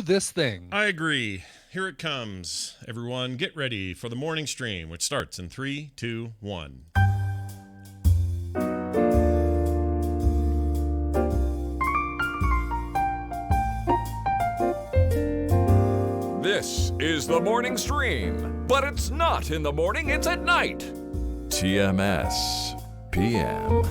this thing. I agree. Here it comes. Everyone, get ready for the morning stream, which starts in 3, 2, 1. This is the morning stream, but it's not in the morning, it's at night. TMS Pm.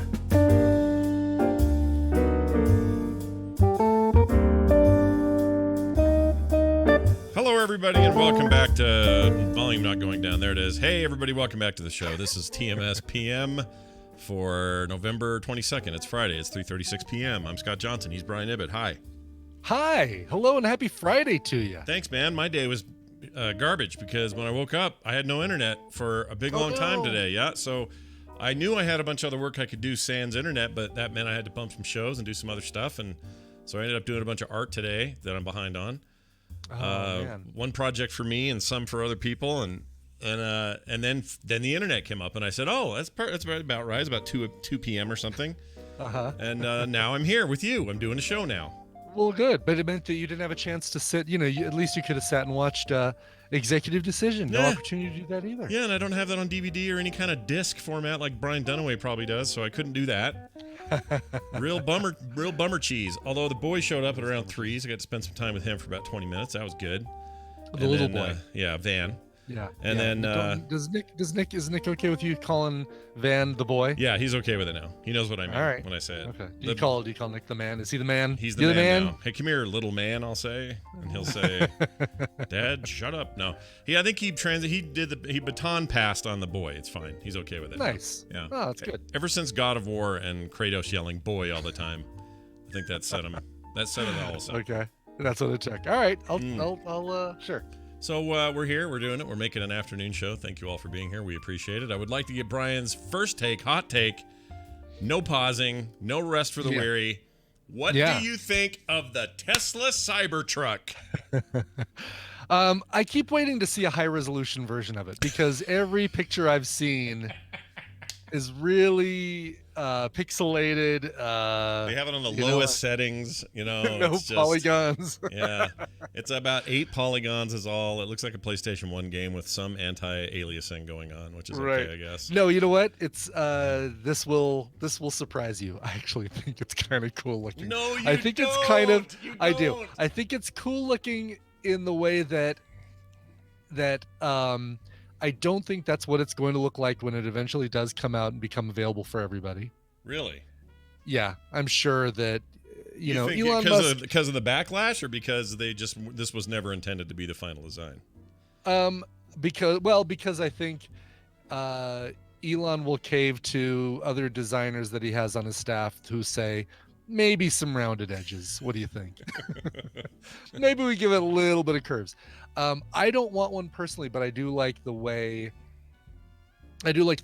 Hello, everybody, and welcome back to volume not going down. There it is. Hey, everybody, welcome back to the show. This is TMS PM for November 22nd. It's Friday. It's 3:36 p.m. I'm Scott Johnson. He's Brian Ibbett. Hi. Hi, hello, and happy Friday to you. Thanks, man. My day was garbage because when I woke up, I had no internet for a big, long time today. Yeah, so I knew I had a bunch of other work I could do sans internet, but that meant I had to bump some shows and do some other stuff, and so I ended up doing a bunch of art today that I'm behind on. Man. One project for me and some for other people, and then the internet came up, and I said, "Oh, that's about right. It's about 2 p.m. or something." And now I'm here with you. I'm doing a show now. Well, good, but it meant that you didn't have a chance to sit. At least you could have sat and watched Executive Decision. No opportunity to do that either. Yeah, and I don't have that on DVD or any kind of disc format like Brian Dunaway probably does, so I couldn't do that. Real bummer cheese. Although the boy showed up at around 3, so I got to spend some time with him for about 20 minutes. That was good. The little boy. Van. Yeah. And then is Nick okay with you calling Van the boy? Yeah, he's okay with it now. He knows what I mean when I say it. Okay. Do you call Nick the man? Is he the man? He's the man now. Hey, come here, little man, I'll say. And he'll say, Dad, shut up. No. I think he baton passed on the boy. It's fine. He's okay with it. Nice. Yeah. Oh, that's good. Ever since God of War and Kratos yelling boy all the time, I think that set him. That set it all. Okay. That's what I check. All right. I'll sure. So we're here. We're doing it. We're making an afternoon show. Thank you all for being here. We appreciate it. I would like to get Brian's first take, hot take. No pausing, no rest for the weary. What do you think of the Tesla Cybertruck? I keep waiting to see a high-resolution version of it because every picture I've seen is really pixelated. They have it on the lowest settings, no polygons. Yeah, it's about 8 polygons is all. It looks like a PlayStation 1 game with some anti-aliasing going on, which is okay, I guess. No, you know what? It's this will surprise you. I actually think it's kind of cool looking. No, I think don't. It's kind of. You I don't. do. I think it's cool looking in the way that I don't think that's what it's going to look like when it eventually does come out and become available for everybody. Really? Yeah, I'm sure that you think Elon Musk because of the backlash, or because this was never intended to be the final design. Because I think Elon will cave to other designers that he has on his staff who say maybe some rounded edges. What do you think? Maybe we give it a little bit of curves. I don't want one personally, but I do like the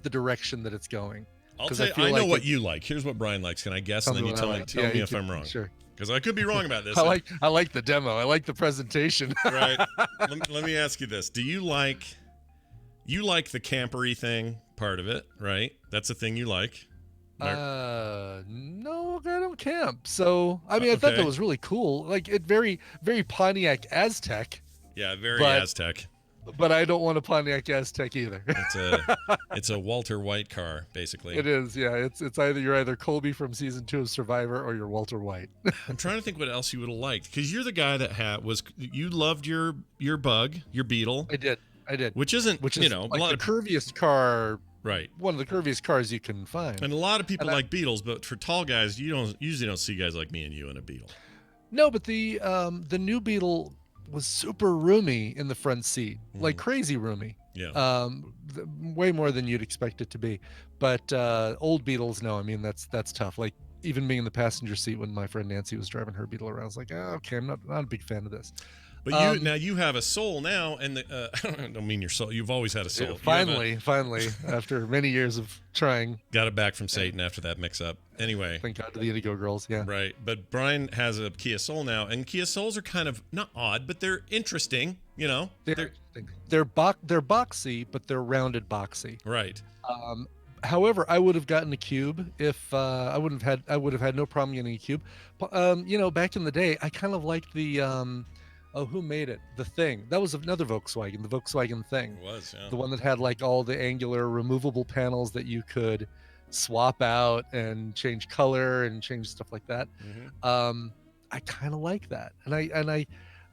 direction that it's going. I'll tell you, I know what you like. Here's what Brian likes. Can I guess? And then you tell me if I'm wrong. Sure. Because I could be wrong about this. I like the demo. I like the presentation. Right. Let me ask you this. Do you like the campery thing part of it, right? That's the thing you like. No, I don't camp. So, I thought that was really cool. Like it very, very Pontiac Aztec. Yeah, very Aztec. But I don't want a Pontiac Aztec either. It's a Walter White car, basically. It is, yeah. It's either Colby from season 2 of Survivor or you're Walter White. I'm trying to think what else you would have liked, because you're the guy that you loved your bug, your Beetle. I did. Which is like a lot the curviest car. Right. One of the curviest cars you can find. And a lot of people like Beetles, but for tall guys, you usually don't see guys like me and you in a Beetle. No, but the new Beetle was super roomy in the front seat, like crazy roomy. Yeah. Way more than you'd expect it to be. But old Beetles, no, that's tough. Like even being in the passenger seat when my friend Nancy was driving her Beetle around, I was like, oh, okay, I'm not a big fan of this. But you have a soul now, and I don't mean your soul. You've always had a soul. Yeah, finally, after many years of trying, got it back from Satan after that mix-up. Anyway, thank God to the Indigo Girls. Yeah, right. But Brian has a Kia Soul now, and Kia Souls are kind of not odd, but they're interesting. They're boxy, but they're rounded boxy. Right. However, I would have gotten a cube if I would have had no problem getting a cube. Back in the day, I kind of liked the Oh, who made it? The Thing. That was another Volkswagen, the Volkswagen Thing. It was, yeah. The one that had like all the angular removable panels that you could swap out and change color and change stuff like that. I kind of like that, and I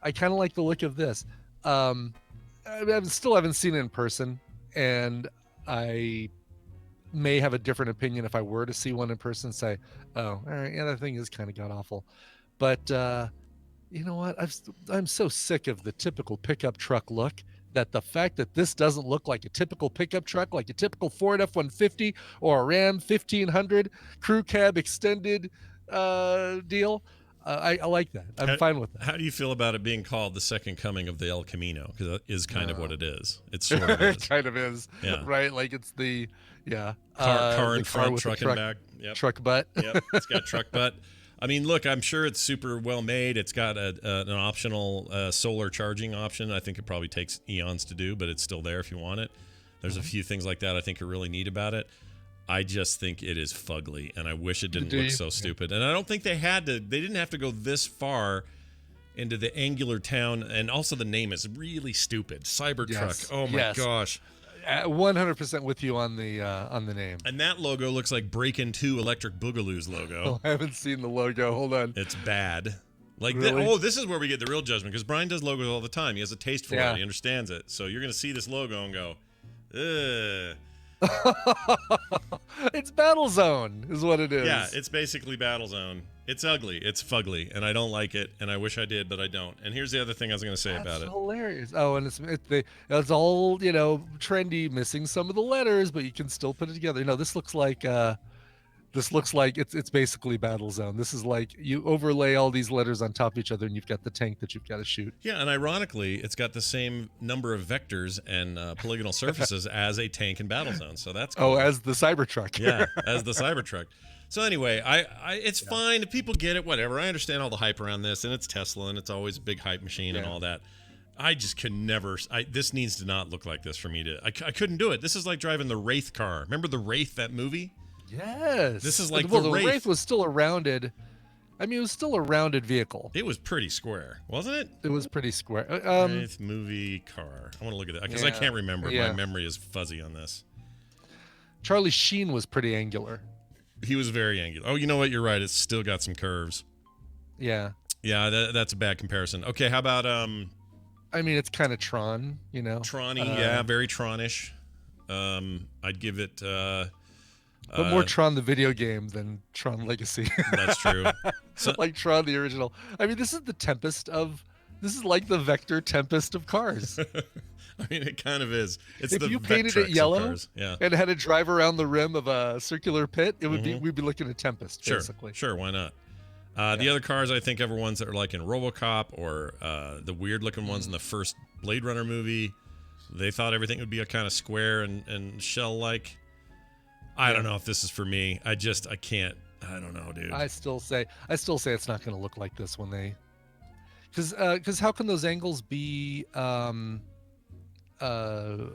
kind of like the look of this. I still haven't seen it in person, and I may have a different opinion if I were to see one in person. Say, oh, all right, yeah, that thing is kind of god awful, but you know what? I'm so sick of the typical pickup truck look that the fact that this doesn't look like a typical pickup truck, like a typical Ford F-150 or a Ram 1500 crew cab extended deal. I like that. I'm fine with that. How do you feel about it being called the second coming of the El Camino? Because that is kind of what it is. It sort of is. It kind of is. Yeah. Right? Like it's the, car in the front, with truck the in back. Yep. Truck butt. Yep. It's got truck butt. I mean, look, I'm sure it's super well made. It's got an optional solar charging option. I think it probably takes eons to do, but it's still there if you want it. There's a few things like that I think are really neat about it. I just think it is fugly, and I wish it didn't look so stupid. And I don't think they didn't have to go this far into the angular town, and also the name is really stupid. Cybertruck. Yes. Oh my gosh. 100% with you on the name. And that logo looks like Breakin' 2 Electric Boogaloo's logo. Oh, I haven't seen the logo. Hold on. It's bad. Like, really? This is where we get the real judgment, because Brian does logos all the time. He has a taste for it. He understands it. So you're going to see this logo and go, ugh. It's Battlezone is what it is. Yeah, it's basically Battlezone. It's ugly. It's fugly, and I don't like it, and I wish I did, but I don't. And here's the other thing I was going to say about it. Hilarious. Oh, and it's all, trendy, missing some of the letters, but you can still put it together. This looks like it's basically Battlezone. This is like you overlay all these letters on top of each other, and you've got the tank that you've got to shoot. Yeah, and ironically, it's got the same number of vectors and polygonal surfaces as a tank in Battlezone. So that's cool. Oh, as the Cybertruck. Yeah, as the Cybertruck. So anyway, it's fine if people get it, whatever. I understand all the hype around this, and it's Tesla, and it's always a big hype machine and all that. I just can never. This needs to not look like this for me to. I couldn't do it. This is like driving the Wraith car. Remember the Wraith, that movie? Yes. This is like the Wraith was still a rounded. I mean, it was still a rounded vehicle. It was pretty square, wasn't it? It was pretty square. Wraith movie car. I want to look at that because I can't remember. My memory is fuzzy on this. Charlie Sheen was pretty angular. He was very angular. Oh, you know what? You're right. It's still got some curves. Yeah. Yeah, that's a bad comparison. Okay, how about I mean, it's kind of Tron, Tron-y, yeah, very Tron-ish. I'd give it but more Tron the video game than Tron Legacy. That's true. So, like Tron the original. I mean, this is like the vector tempest of cars. I mean, it kind of is. It's if the you painted it yellow and had to drive around the rim of a circular pit, it would we'd be looking at Tempest, basically. Sure, why not? The other cars, I think, ever ones that are like in RoboCop or the weird-looking ones in the first Blade Runner movie, they thought everything would be a kind of square and shell-like. I don't know if this is for me. I can't. I don't know, dude. I still say it's not going to look like this when they, because how can those angles be what's the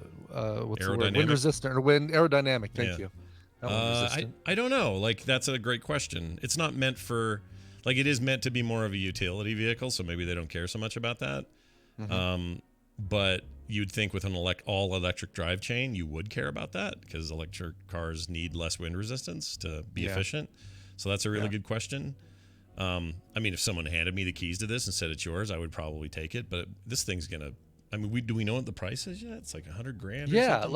word? Wind resistant or wind aerodynamic? Thank you. I don't know. Like, that's a great question. It's not meant for, like, it is meant to be more of a utility vehicle, so maybe they don't care so much about that. But you'd think with an all electric drive chain, you would care about that because electric cars need less wind resistance to be efficient. So that's a really good question. I mean, if someone handed me the keys to this and said it's yours, I would probably take it. But this thing's gonna. I mean, do we know what the price is yet? It's like $100,000. Yeah,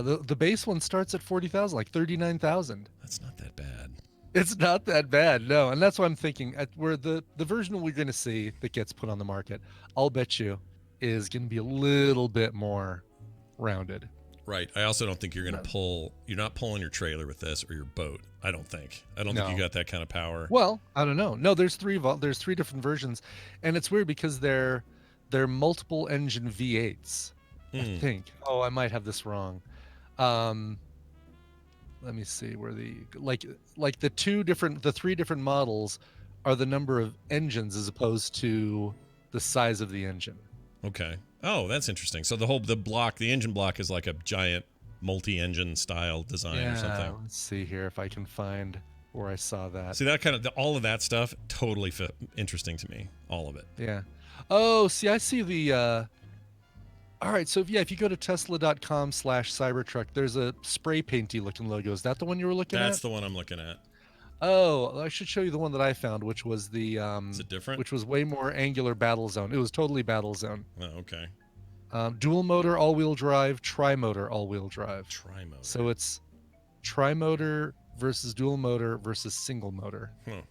the base one starts at 40,000, like 39,000. That's not that bad. It's not that bad, no. And that's what I'm thinking. Where the version we're going to see that gets put on the market, I'll bet you, is going to be a little bit more rounded. Right. I also don't think you're going to pull. You're not pulling your trailer with this or your boat. I don't think. I don't think you got that kind of power. Well, I don't know. No, there's three different versions, and it's weird because they're multiple engine V8s. I think. Oh, I might have this wrong. Let me see where the the three different models are the number of engines as opposed to the size of the engine. Okay. Oh, that's interesting. So the engine block is like a giant multi-engine style design or something. Let's see here if I can find. where I saw that. See, that kind of all of that stuff totally interesting to me. All of it. Yeah. Oh, see, I see the. All right, so if you go to tesla.com/Cybertruck, there's a spray painty looking logo. Is that the one you were looking at? That's the one I'm looking at. Oh, I should show you the one that I found, which was the Is it different? which was way more angular battle zone. It was totally battle zone. Oh, okay. Dual motor all-wheel drive, tri-motor all-wheel drive. Tri-motor. So it's tri-motor versus dual motor versus single motor. Huh.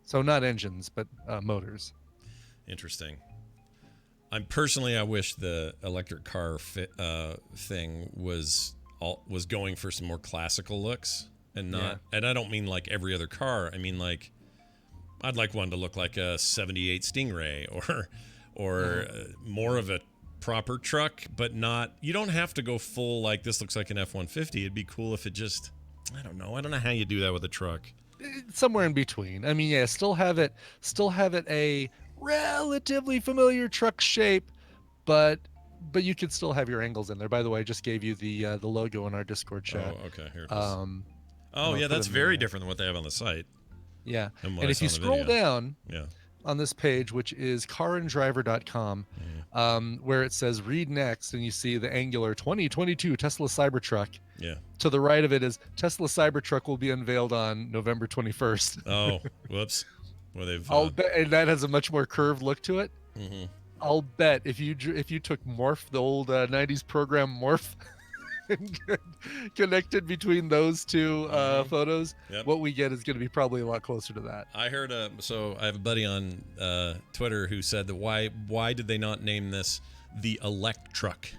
So not engines, but motors. Interesting. I wish the electric car thing was going for some more classical looks and not. Yeah. And I don't mean like every other car. I mean like I'd like one to look like a '78 Stingray or more of a proper truck, but not. You don't have to go full like this looks like an F-150. It'd be cool if it just. I don't know how you do that with a truck. Somewhere in between. I mean, yeah, still have it a relatively familiar truck shape, but you could still have your angles in there. By the way, I just gave you the logo in our Discord chat. Oh, okay, here it is. Oh yeah, that's very different than what they have on the site. Yeah, and if you scroll down yeah. on this page, which is carandriver.com, where it says read next, and you see the angular 2022 Tesla Cybertruck. Yeah. To the right of it is Tesla Cybertruck will be unveiled on November 21st. Oh, whoops. Well, I'll bet, and that has a much more curved look to it. Mm-hmm. I'll bet if you took Morph, the old 90s program Morph, and connected between those two photos, what we get is going to be probably a lot closer to that. I heard so I have a buddy on Twitter who said that why did they not name this the Electruck?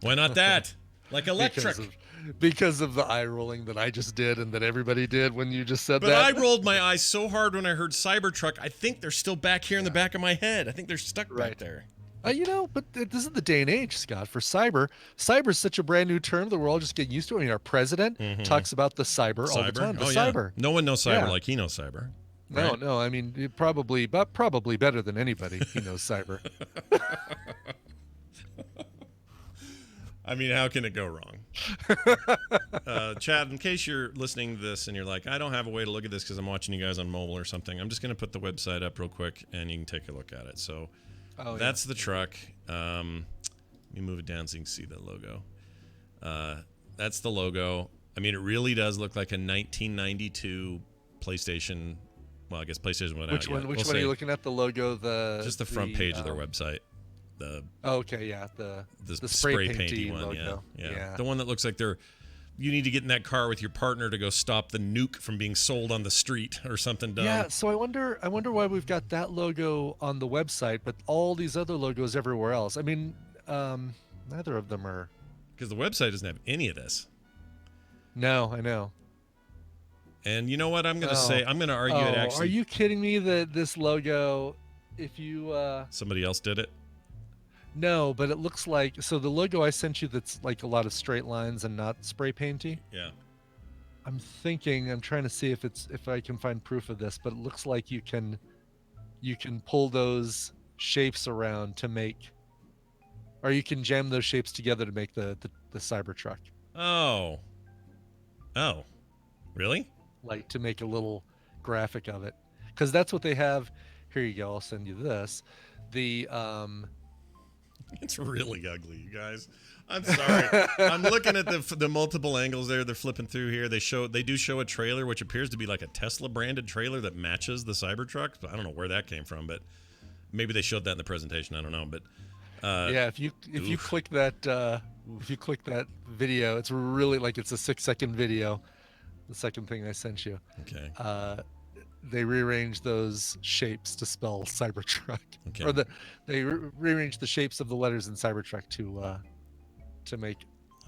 Why not that? Like electric. Because of the eye rolling that I just did and that everybody did when you just said that. But I rolled my eyes so hard when I heard Cybertruck. I think they're still back here in the back of my head. I think they're stuck back there. But this is the day and age, Scott, for cyber. Cyber is such a brand new term that we're all just getting used to. I mean, our president talks about the cyber all the time. The cyber. No one knows cyber like he knows cyber. Right? No. I mean, probably better than anybody. He knows cyber. I mean, how can it go wrong? Chad, in case you're listening to this and you're like, I don't have a way to look at this because I'm watching you guys on mobile or something, I'm just going to put the website up real quick and you can take a look at it. So that's the truck. Let me move it down so you can see the logo. That's the logo. I mean, it really does look like a 1992 PlayStation. Well, I guess PlayStation went out. Which one are you looking at? The logo? Just the front page of their website. The spray painty one, logo. Yeah. The one that looks like you need to get in that car with your partner to go stop the nuke from being sold on the street or something dumb. Yeah, so I wonder why we've got that logo on the website, but all these other logos everywhere else. I mean, neither of them are. Because the website doesn't have any of this. No, I know. And you know what I'm going to say? I'm going to argue it actually. Are you kidding me that this logo, if you... Somebody else did it? No, but it looks like... So the logo I sent you that's like a lot of straight lines and not spray painty. Yeah. I'm trying to see if I can find proof of this, but it looks like you can pull those shapes around to make... Or you can jam those shapes together to make the Cybertruck. Oh. Really? Like to make a little graphic of it. Because that's what they have. Here you go. I'll send you this. It's really ugly, you guys. I'm sorry. I'm looking at the multiple angles there. They're flipping through here. They do show a trailer, which appears to be like a Tesla branded trailer that matches the Cybertruck. I don't know where that came from, but maybe they showed that in the presentation. I don't know, but if you click that video, it's really like it's a 6-second video. The second thing I sent you. Okay. They rearranged those shapes to spell Cybertruck. Okay. Or they rearranged the shapes of the letters in Cybertruck to make.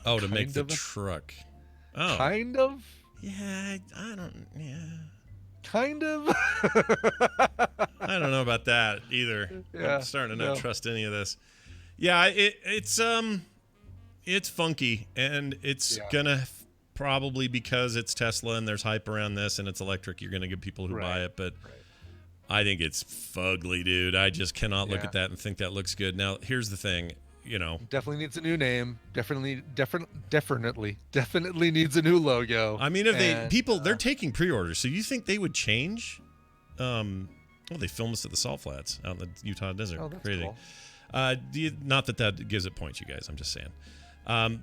Oh, to make the truck. Oh. Kind of. Yeah, I don't. Yeah. Kind of. I don't know about that either. Yeah, I'm starting to not trust any of this. Yeah, it's funky, and it's gonna. Probably because it's Tesla and there's hype around this and it's electric, you're going to get people who buy it. But I think it's fugly, dude. I just cannot look at that and think that looks good. Now, here's the thing. you know, Definitely needs a new name. Definitely needs a new logo. I mean, if they're taking pre-orders, so you think they would change? Well, they filmed this at the Salt Flats out in the Utah desert. Oh, that's Crazy. cool. Not that gives it points, you guys. I'm just saying.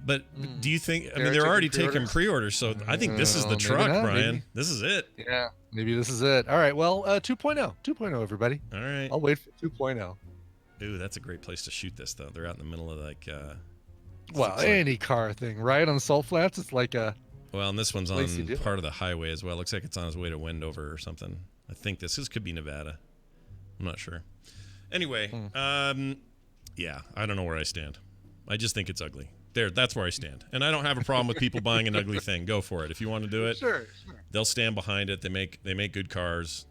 But do you think? I mean, They're they're already taking taking pre-orders, so I think this is the maybe truck, not, Brian. maybe. This is it. Yeah, maybe this is it. All right, well, 2.0. 2.0, everybody. All right. I'll wait for 2.0. Ooh, that's a great place to shoot this, though. They're out in the middle of like. Well, any car thing, right? On Salt Flats, it's like a. Well, and this one's on place you do. part of the highway as well. Looks like it's on its way to Wendover or something. I think this could be Nevada. I'm not sure. Anyway, yeah, I don't know where I stand. I just think it's ugly. That's where I stand. And I don't have a problem with people buying an ugly thing. Go for it. If you want to do it, Sure. they'll stand behind it. They make good cars.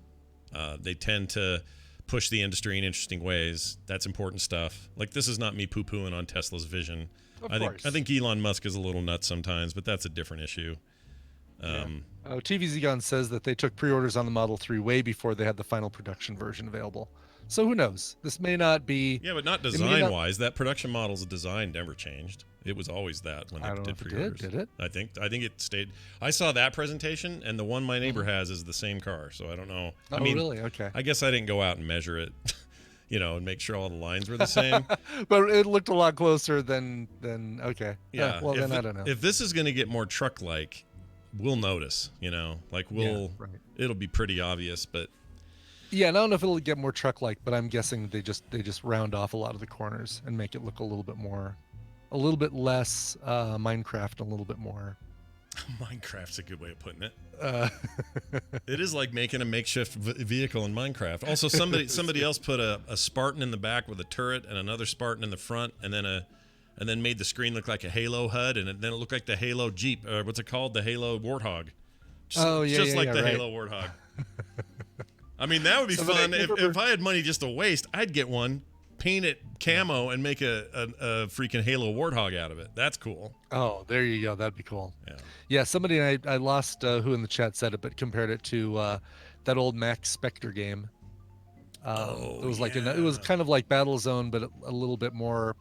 They tend to push the industry in interesting ways. That's important stuff. Like, this is not me poo-pooing on Tesla's vision. Of I course. think Elon Musk is a little nuts sometimes, but that's a different issue. TVZ Gun says that they took pre-orders on the Model 3 way before they had the final production version available. So who knows? This may not be. Yeah, but not design-wise. That production model's design never changed. It was always that when they I don't know did if it pre-orders. did it? I think it stayed. I saw that presentation, and the one my neighbor has is the same car. So I don't know. Oh, I mean, really? Okay. I guess I didn't go out and measure it, and make sure all the lines were the same. But it looked a lot closer than okay. Yeah. Well, then I don't know. If this is going to get more truck-like, we'll notice. Like it'll be pretty obvious, but. Yeah, and I don't know if it'll get more truck-like, but I'm guessing they just round off a lot of the corners and make it look a little bit less Minecraft, a little bit more. Minecraft's a good way of putting it. It is like making a makeshift vehicle in Minecraft. Also, somebody else put a Spartan in the back with a turret and another Spartan in the front, and then made the screen look like a Halo HUD, and then it looked like the Halo Jeep. What's it called? The Halo Warthog. Just like the right. Halo Warthog. I mean, that would be fun. If I had money just to waste, I'd get one, paint it camo, and make a freaking Halo Warthog out of it. That's cool. Oh, there you go. That'd be cool. Yeah. Yeah, somebody, I lost who in the chat said it, but compared it to that old Max Spectre game. It was it was kind of like Battlezone, but a little bit more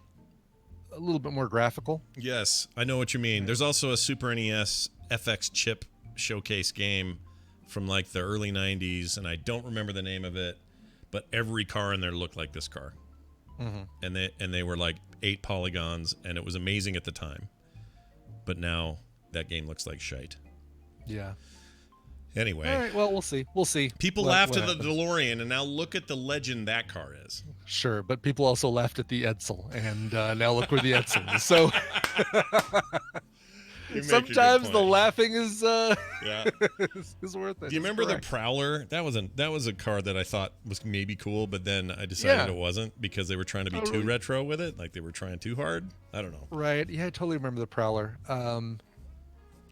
graphical. Yes, I know what you mean. There's also a Super NES FX chip showcase game from like the early 90s, and I don't remember the name of it, but every car in there looked like this car. And they were like 8 polygons, and it was amazing at the time. But now that game looks like shite. Yeah. Anyway. All right, well, we'll see. People laughed at the DeLorean, and now look at the legend that car is. Sure, but people also laughed at the Edsel, and now look where the Edsel is. So sometimes the laughing is is worth it. Do you remember the Prowler? That was a car that I thought was maybe cool, but then I decided it wasn't because they were trying to be too retro with it, like they were trying too hard. I don't know. Right? Yeah, I totally remember the Prowler.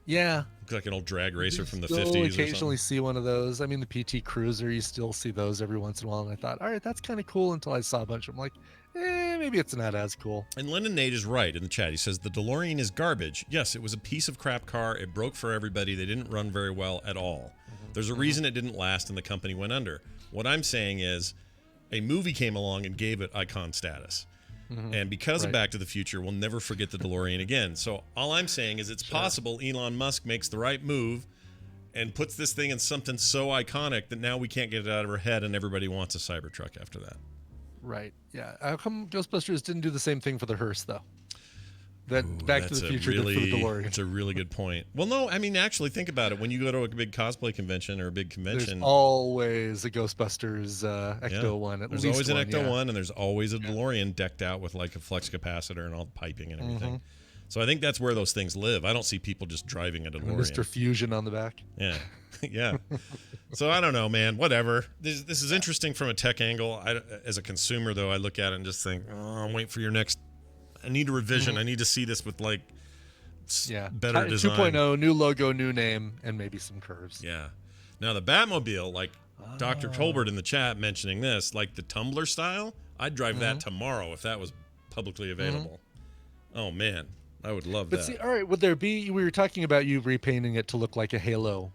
Yeah. Looked like an old drag racer from the Still 50s. Occasionally see one of those. I mean, the PT Cruiser, you still see those every once in a while, and I thought, all right, that's kind of cool until I saw a bunch of them. Like, maybe it's not as cool. And Lennon Nate is right in the chat. He says the DeLorean is garbage. Yes, it was a piece of crap car. It broke for everybody. They didn't run very well at all. There's a reason it didn't last and the company went under. What I'm saying is a movie came along and gave it icon status. And because of Back to the Future, we'll never forget the DeLorean again. So all I'm saying is it's possible Elon Musk makes the right move and puts this thing in something so iconic that now we can't get it out of our head and everybody wants a Cybertruck after that. Right. Yeah. How come Ghostbusters didn't do the same thing for the hearse, though? Back to the Future did for the DeLorean. It's a really good point. Well, no, I mean, actually, think about it. When you go to a big cosplay convention or a big convention, there's always a Ghostbusters Ecto one. There's always an Ecto one, and there's always a DeLorean decked out with like a flux capacitor and all the piping and everything. So I think that's where those things live. I don't see people just driving a DeLorean. Mr. Fusion on the back. Yeah, yeah. So I don't know, man. Whatever. This is interesting from a tech angle. As a consumer, though, I look at it and just think, I'm waiting for your next. I need a revision. I need to see this with like better design. 2.0, new logo, new name, and maybe some curves. Yeah. Now the Batmobile, like Dr. Tolbert in the chat mentioning this, like the Tumbler style, I'd drive that tomorrow if that was publicly available. Oh man, I would love that. But see, all right, would there be? We were talking about you repainting it to look like a Halo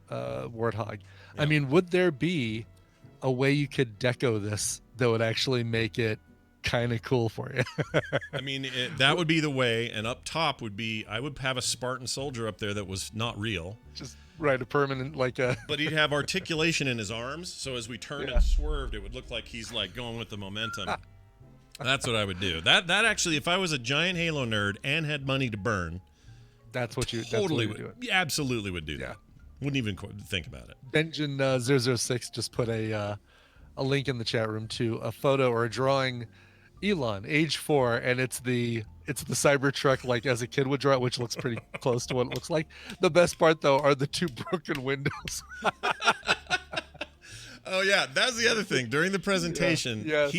Warthog. Yeah. I mean, would there be a way you could deco this that would actually make it kind of cool for you. I mean, that would be the way. And up top would be, I would have a Spartan soldier up there that was not real. Just right, a permanent like a. But he'd have articulation in his arms, so as we turned and swerved, it would look like he's like going with the momentum. That's what I would do. That actually, if I was a giant Halo nerd and had money to burn, That's what you totally that's what would. Absolutely would do Yeah. that. Wouldn't even think about it. Benjamin 006 just put a link in the chat room to a photo or a drawing, Elon, age 4, and it's the Cybertruck like as a kid would draw it, which looks pretty close to what it looks like. The best part though are the 2 broken windows. Oh yeah, that's the other thing. During the presentation, yes.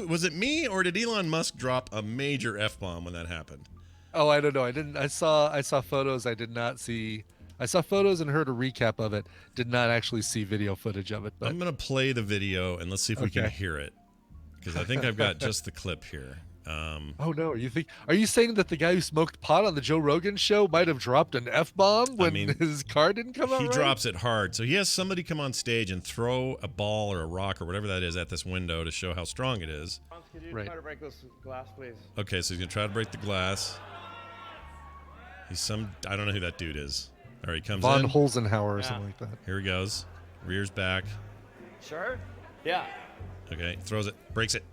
was it me or did Elon Musk drop a major F-bomb when that happened? Oh, I don't know. I saw photos. I did not see. I saw photos and heard a recap of it. Did not actually see video footage of it. But I'm gonna play the video and let's see if we can hear it, because I think I've got just the clip here. Oh no! Are you saying that the guy who smoked pot on the Joe Rogan show might have dropped an F-bomb when his car didn't come out? He right? drops it hard. So he has somebody come on stage and throw a ball or a rock or whatever that is at this window to show how strong it is. Could you Right. try to break this glass, please? Okay, so he's gonna try to break the glass. I don't know who that dude is. All right, he comes Von in. Holzenhauer or something like that. Here he goes. Rears back. Sure? Yeah. Okay, throws it, breaks it.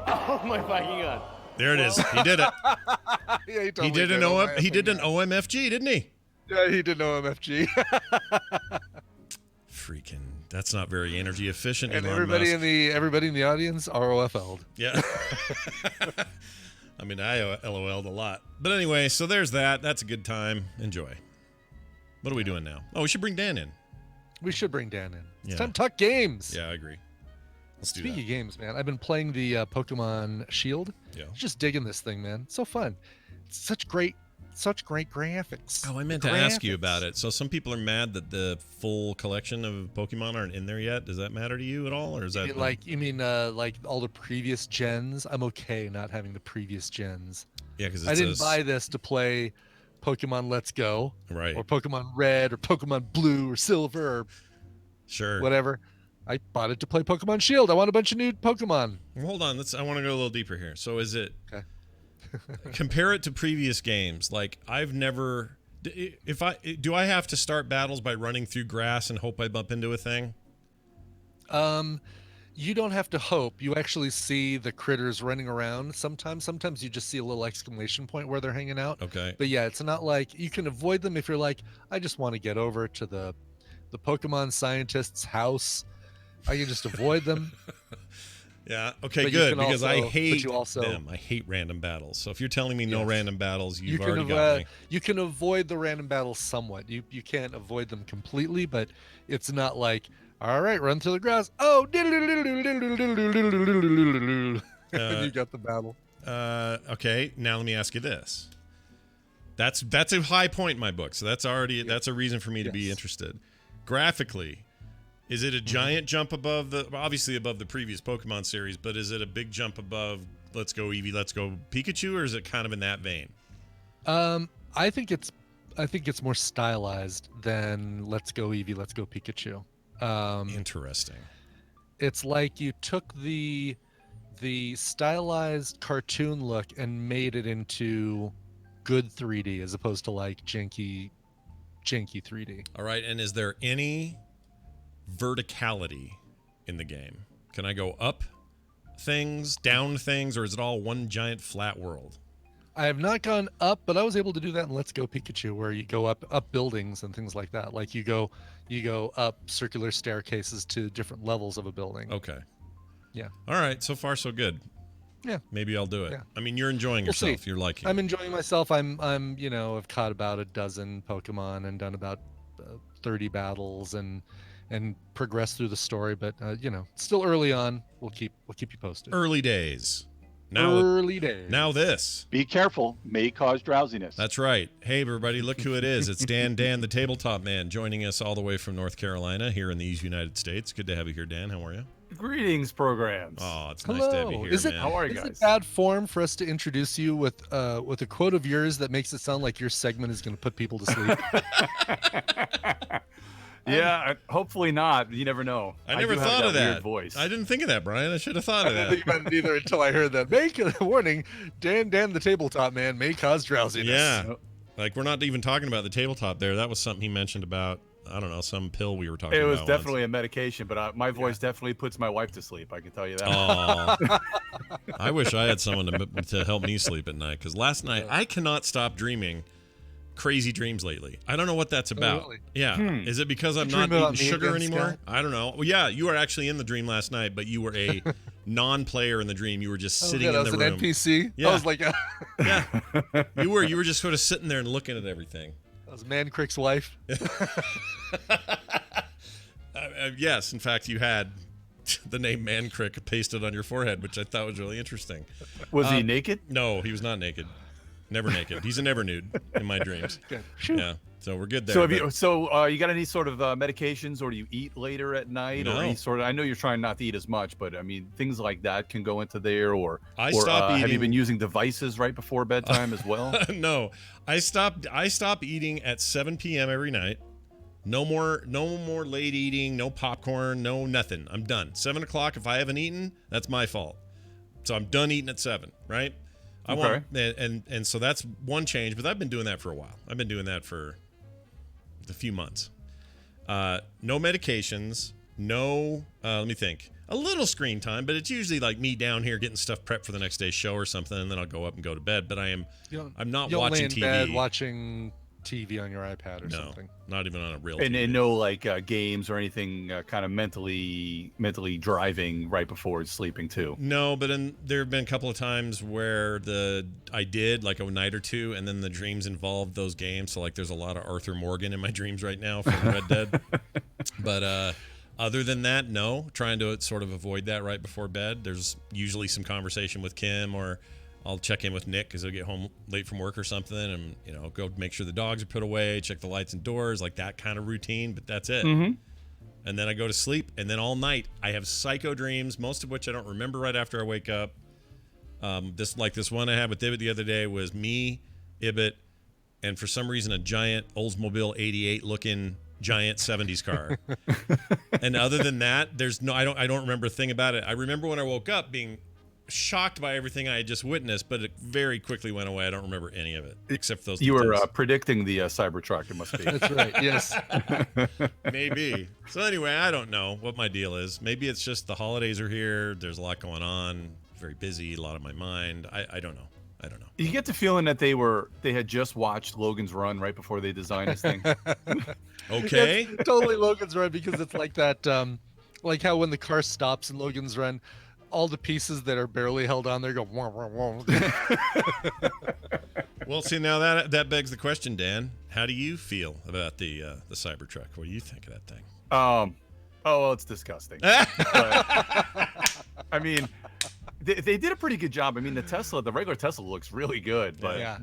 Oh my fucking god. There it is. He did it. Yeah, He did an OMFG, didn't he? Yeah, he did an OMFG. Freaking, that's not very energy efficient. And Elon everybody Musk. in the audience ROFL'd. Yeah. I mean, I LOL'd a lot. But anyway, so there's that. That's a good time. Enjoy. What are we doing now? Oh, we should bring Dan in. We should bring Dan in. It's Yeah. time to talk games. Yeah, I agree. Let's do Speaking that. of games, man, I've been playing the Pokemon Shield. Yeah. Just digging this thing, man. It's so fun. It's such great graphics. Oh, I meant to ask you about it. So some people are mad that the full collection of Pokemon aren't in there yet. Does that matter to you at all, or is that You mean like all the previous gens? I'm okay not having the previous gens. Yeah, because I didn't buy this to play Pokemon Let's Go, right. or Pokemon Red, or Pokemon Blue, or Silver, or Sure. whatever. I bought it to play Pokemon Shield. I want a bunch of new Pokemon. Well, hold on. I want to go a little deeper here. So is it? Okay. Compare it to previous games. Like I've never. Do I have to start battles by running through grass and hope I bump into a thing? You don't have to hope. You actually see the critters running around. Sometimes you just see a little exclamation point where they're hanging out. Okay. But yeah, it's not like you can avoid them if you're like, I just want to get over to the Pokemon scientist's house. I can just avoid them. Yeah. Okay. But you Good. can Because I also- but hate you also- them. I hate random battles. So if you're telling me no Yes. random battles, You you've can already got me. you can avoid the random battles somewhat. You can't avoid them completely, but it's not like, all right, run through the grass. Oh, and you got the battle. Okay. Now let me ask you this. That's a high point in my book. So that's a reason for me to be Yes. interested. Graphically, is it a giant jump above obviously above the previous Pokemon series, but is it a big jump above Let's Go Eevee, Let's Go Pikachu, or is it kind of in that vein? I think it's more stylized than Let's Go Eevee, Let's Go Pikachu. Interesting. It's like you took the stylized cartoon look and made it into good 3D as opposed to like janky 3D. All right, and is there any verticality in the game? Can I go up things, down things, or is it all one giant flat world? I have not gone up, but I was able to do that in Let's Go Pikachu, where you go up buildings and things like that. Like you go up circular staircases to different levels of a building. Okay. Yeah. All right, so far so good. Yeah. Maybe I'll do it. Yeah. I mean, you're enjoying We'll see. yourself. You're liking I'm it. enjoying myself. I've caught about a dozen Pokemon and done about 30 battles and progressed through the story. But still early on. We'll keep you posted. Early days. Now, Early days. now this. Be careful, may cause drowsiness. That's right. Hey, everybody, look who it is. It's Dan, the tabletop man, joining us all the way from North Carolina here in the United States. Good to have you here, Dan. How are you? Greetings, programs. Oh, it's Hello. nice to have you here, Is it man. How are you Is guys? it bad form for us to introduce you with a quote of yours that makes it sound like your segment is going to put people to sleep? Yeah, hopefully not. You never know. I never do have thought of weird that. voice. I didn't think of that, Brian. I should have thought of I didn't that. think about it either until I heard that. Make a warning, Dan the tabletop man may cause drowsiness. Yeah. Like, we're not even talking about the tabletop there. That was something he mentioned about, I don't know, some pill we were talking It about. was once. definitely a medication, but my voice definitely puts my wife to sleep. I can tell you that. Oh, I wish I had someone to help me sleep at night, because last night I cannot stop dreaming crazy dreams lately. I don't know what that's about. really? Yeah. Is it because I'm You not dream eating about me sugar again, anymore? Scott? I don't know. Well, yeah, you were actually in the dream last night, but you were a non-player in the dream. You were just sitting I in was the an room. NPC. Yeah. I was like, Yeah. You were just sort of sitting there and looking at everything. I was Man Crick's wife. Yes, in fact, you had the name Man Crick pasted on your forehead, which I thought was really interesting. Was he naked? No, he was not naked. Never naked. He's a never nude in my dreams. Good. Yeah, so we're good there. So, but- you got any sort of medications, or do you eat later at night, or No. any sort of? I know you're trying not to eat as much, but I mean, things like that can go into there. Or I stopped Have you eating- been using devices right before bedtime as well? No, I stopped eating at 7 p.m. every night. No more late eating, no popcorn, no nothing. I'm done. 7 o'clock, if I haven't eaten, that's my fault. So I'm done eating at 7, right? I want, and so that's one change, but I've been doing that for a while. I've been doing that for a few months. No medications, no, let me think. A little screen time, but it's usually like me down here getting stuff prepped for the next day's show or something, and then I'll go up and go to bed. But I'm not You don't lay watching in TV. bed watching TV on your iPad or No, something. not even on a real And, TV. and no like games or anything kind of mentally driving right before sleeping too. No, but there have been a couple of times where I did like a night or two, and then the dreams involved those games. So like, there's a lot of Arthur Morgan in my dreams right now from Red Dead. But other than that, no. Trying to sort of avoid that right before bed. There's usually some conversation with Kim, or I'll check in with Nick because he'll get home late from work or something, and go make sure the dogs are put away, check the lights and doors, like that kind of routine. But that's it. Mm-hmm. And then I go to sleep, and then all night I have psycho dreams, most of which I don't remember right after I wake up. This one I had with Ibit the other day was me, Ibit, and for some reason a giant Oldsmobile 88 looking giant 70s car. And other than that, I don't remember a thing about it. I remember when I woke up being shocked by everything I had just witnessed, but it very quickly went away. I don't remember any of it except those You were details. predicting the Cybertruck. It must be. That's right. Yes. Maybe. So anyway, I don't know what my deal is. Maybe it's just the holidays are here. There's a lot going on. Very busy. A lot on my mind. I don't know. You get the feeling that they had just watched Logan's Run right before they designed this thing. Okay. It's totally Logan's Run, because it's like that, like how when the car stops in Logan's Run, all the pieces that are barely held on there go wah, wah, wah. Well, see, now that begs the question, Dan. How do you feel about the Cybertruck? What do you think of that thing? Oh, well, it's disgusting. But, I mean, they did a pretty good job. I mean, the regular Tesla looks really good, but Yeah.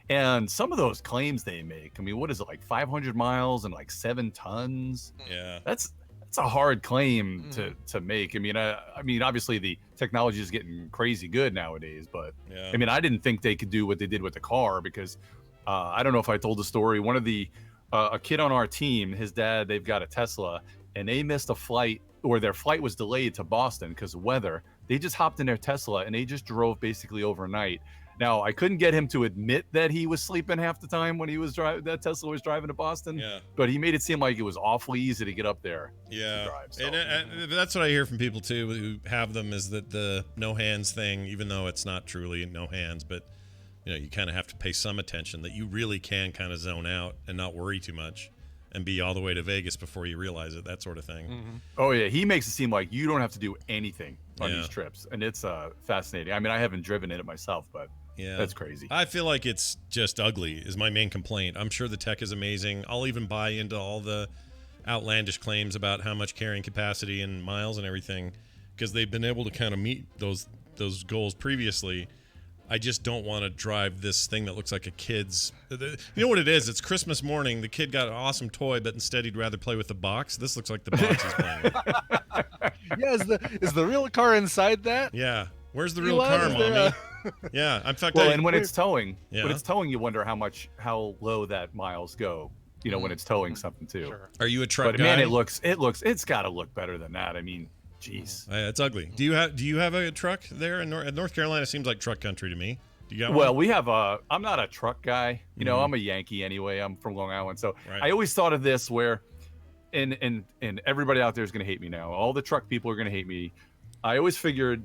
and some of those claims they make. I mean, what is it, like 500 miles and like 7 tons? Yeah. That's a hard claim to make. I mean, obviously the technology is getting crazy good nowadays, but Yeah. I mean, I didn't think they could do what they did with the car, because I don't know if I told the story. One of a kid on our team, his dad, they've got a Tesla, and they missed a flight, or their flight was delayed to Boston because of weather. They just hopped in their Tesla and they just drove basically overnight. Now, I couldn't get him to admit that he was sleeping half the time when he was that Tesla was driving to Boston. Yeah. But he made it seem like it was awfully easy to get up there. Yeah. Drive, so. And that's what I hear from people too who have them, is that the no hands thing, even though it's not truly no hands, but you kind of have to pay some attention, that you really can kind of zone out and not worry too much and be all the way to Vegas before you realize it, that sort of thing. Mm-hmm. Oh yeah, he makes it seem like you don't have to do anything on Yeah. these trips, and it's fascinating. I mean, I haven't driven in it myself, but Yeah. that's crazy. I feel like it's just ugly is my main complaint. I'm sure the tech is amazing. I'll even buy into all the outlandish claims about how much carrying capacity and miles and everything, because they've been able to kind of meet those goals previously. I just don't want to drive this thing that looks like a kid's. You know what it is? It's Christmas morning. The kid got an awesome toy, but instead he'd rather play with the box. This looks like the box he's playing with. Yeah, is the real car inside that? Yeah. Where's the real Elon, car, is there mommy? Yeah. In fact, Well, and when it's towing, Yeah. you wonder how low that miles go. you know, when it's towing something too. Sure. Are you a truck But guy? man, it's got to look better than that. I mean, jeez. It's ugly. Do you have a truck there in North Carolina? Seems like truck country to me. Do you got Well, one? we have I'm not a truck guy. You know, I'm a Yankee anyway. I'm from Long Island. So Right. I always thought of this where, and everybody out there is going to hate me now. All the truck people are going to hate me. I always figured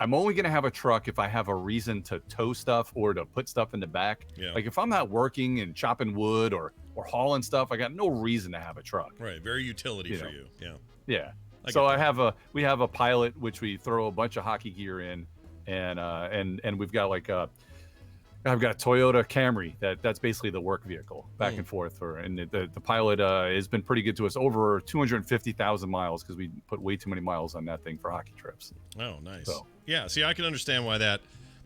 I'm only going to have a truck if I have a reason to tow stuff or to put stuff in the back. Yeah. Like if I'm not working and chopping wood or hauling stuff, I got no reason to have a truck. Right. Very utility for know. you. Yeah. Yeah. I So get that. we have a Pilot which we throw a bunch of hockey gear in, and we've got like I've got a Toyota Camry that's basically the work vehicle back and forth and the Pilot has been pretty good to us, over 250,000 miles because we put way too many miles on that thing for hockey trips. Oh, nice. So. Yeah. See, I can understand why that.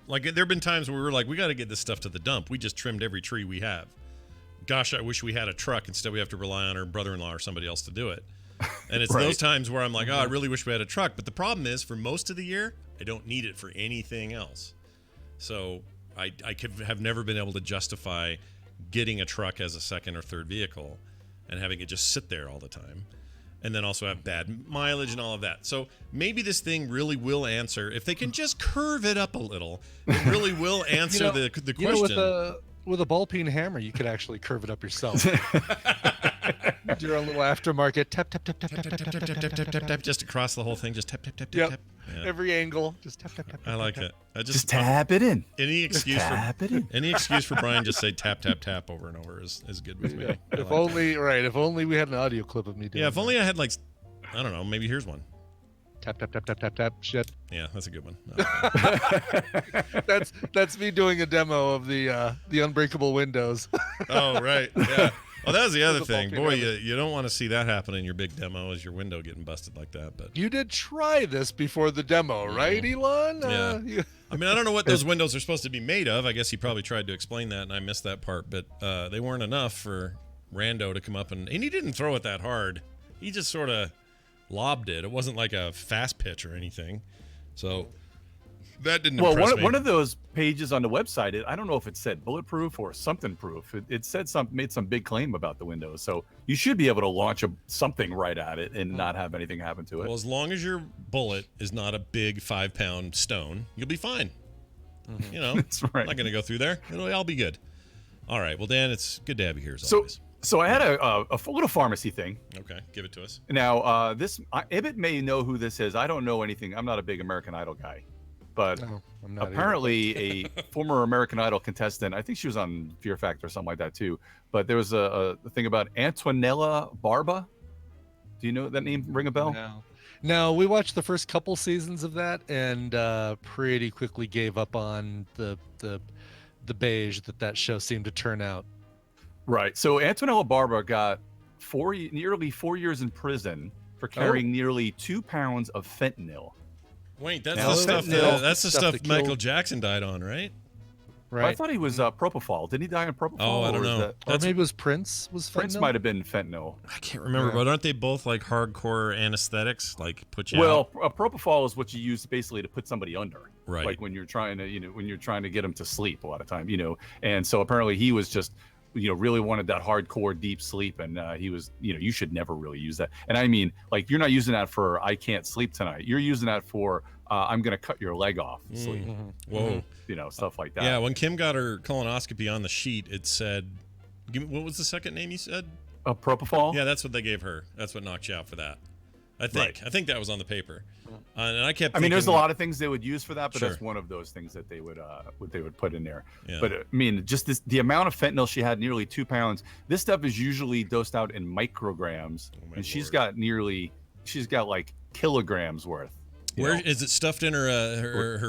Like, there have been times where we were like, we got to get this stuff to the dump. We just trimmed every tree we have. Gosh, I wish we had a truck. Instead, we have to rely on our brother-in-law or somebody else to do it. And it's Right. those times where I'm like, oh, I really wish we had a truck. But the problem is, for most of the year, I don't need it for anything else. So I have never been able to justify getting a truck as a second or third vehicle and having it just sit there all the time. And then also have bad mileage and all of that. So maybe this thing really will answer. If they can just curve it up a little, it really will answer the question. With a ball peen hammer, you could actually curve it up yourself. Do your own little aftermarket tap tap tap tap tap tap tap tap tap tap tap. Just across the whole thing, just tap tap tap Yep. tap. Yeah. Every angle, just tap tap tap. I like it. I Just tap it in. Any excuse tap it in. for any excuse for Brian just say tap tap tap over and over is good with me. I If like only if only we had an audio clip of me that. doing. Yeah, if only I had like, I don't know, maybe here's one. tap tap tap tap tap tap shit. Yeah, that's a good one. I like that. That's me doing a demo of the unbreakable windows. Oh, right. Yeah. Well, that was the other With a thing. ball Boy, peen you don't want to see that happen in your big demo, is your window getting busted like that. But You did try this before the demo, right, Elon? Yeah. I mean, I don't know what those windows are supposed to be made of. I guess he probably tried to explain that, and I missed that part. But they weren't enough for Rando to come up and he didn't throw it that hard. He just sort of lobbed it. It wasn't like a fast pitch or anything. So that didn't impress me. One of those pages on the website, I don't know if it said bulletproof or something proof. It said made some big claim about the windows. So you should be able to launch something right at it and not have anything happen to it. Well, as long as your bullet is not a big 5-pound stone, you'll be fine. You know, That's right. I'm not going to go through there. It'll all be good. All right. Well, Dan, it's good to have you here as So always. so I had a little pharmacy thing. Okay, give it to us. Now, Ibit may know who this is. I don't know anything. I'm not a big American Idol guy. But No, I'm not either. apparently a former American Idol contestant, I think she was on Fear Factor or something like that too. But there was a thing about Antonella Barba. Do you know that name ring a bell? No, we watched the first couple seasons of that and pretty quickly gave up on the beige that show seemed to turn out. Right. So Antonella Barba got nearly 4 years in prison for carrying nearly 2 pounds of fentanyl. Wait, that's Now, the stuff. fentanyl, That's the stuff stuff that Michael killed- Jackson died on, right? Right. I thought he was propofol. Didn't he die on propofol? Oh, I don't or is know. that- Or That's- maybe it was Prince. Prince might have been fentanyl. I can't remember, Yeah. but aren't they both like hardcore anesthetics? Like put you Well, out? a propofol is what you use basically to put somebody under. Right. Like when you're trying to get them to sleep a lot of time, And so apparently he was just, really wanted that hardcore deep sleep. And he was, you should never really use that. And I mean, like, you're not using that for, I can't sleep tonight. You're using that for, I'm going to cut your leg off to sleep, Whoa. stuff like that. Yeah, when Kim got her colonoscopy on the sheet, it said, what was the second name you said? Propofol. Yeah, that's what they gave her. That's what knocked you out for that. I think. Right. I think that was on the paper. And I kept. I mean, there's a thinking- lot of things they would use for that, but Sure. that's one of those things that they would put in there. Yeah. But I mean, just the amount of fentanyl she had, nearly 2 pounds. This stuff is usually dosed out in micrograms, my and she's Lord. got like kilograms worth. Where is it stuffed in her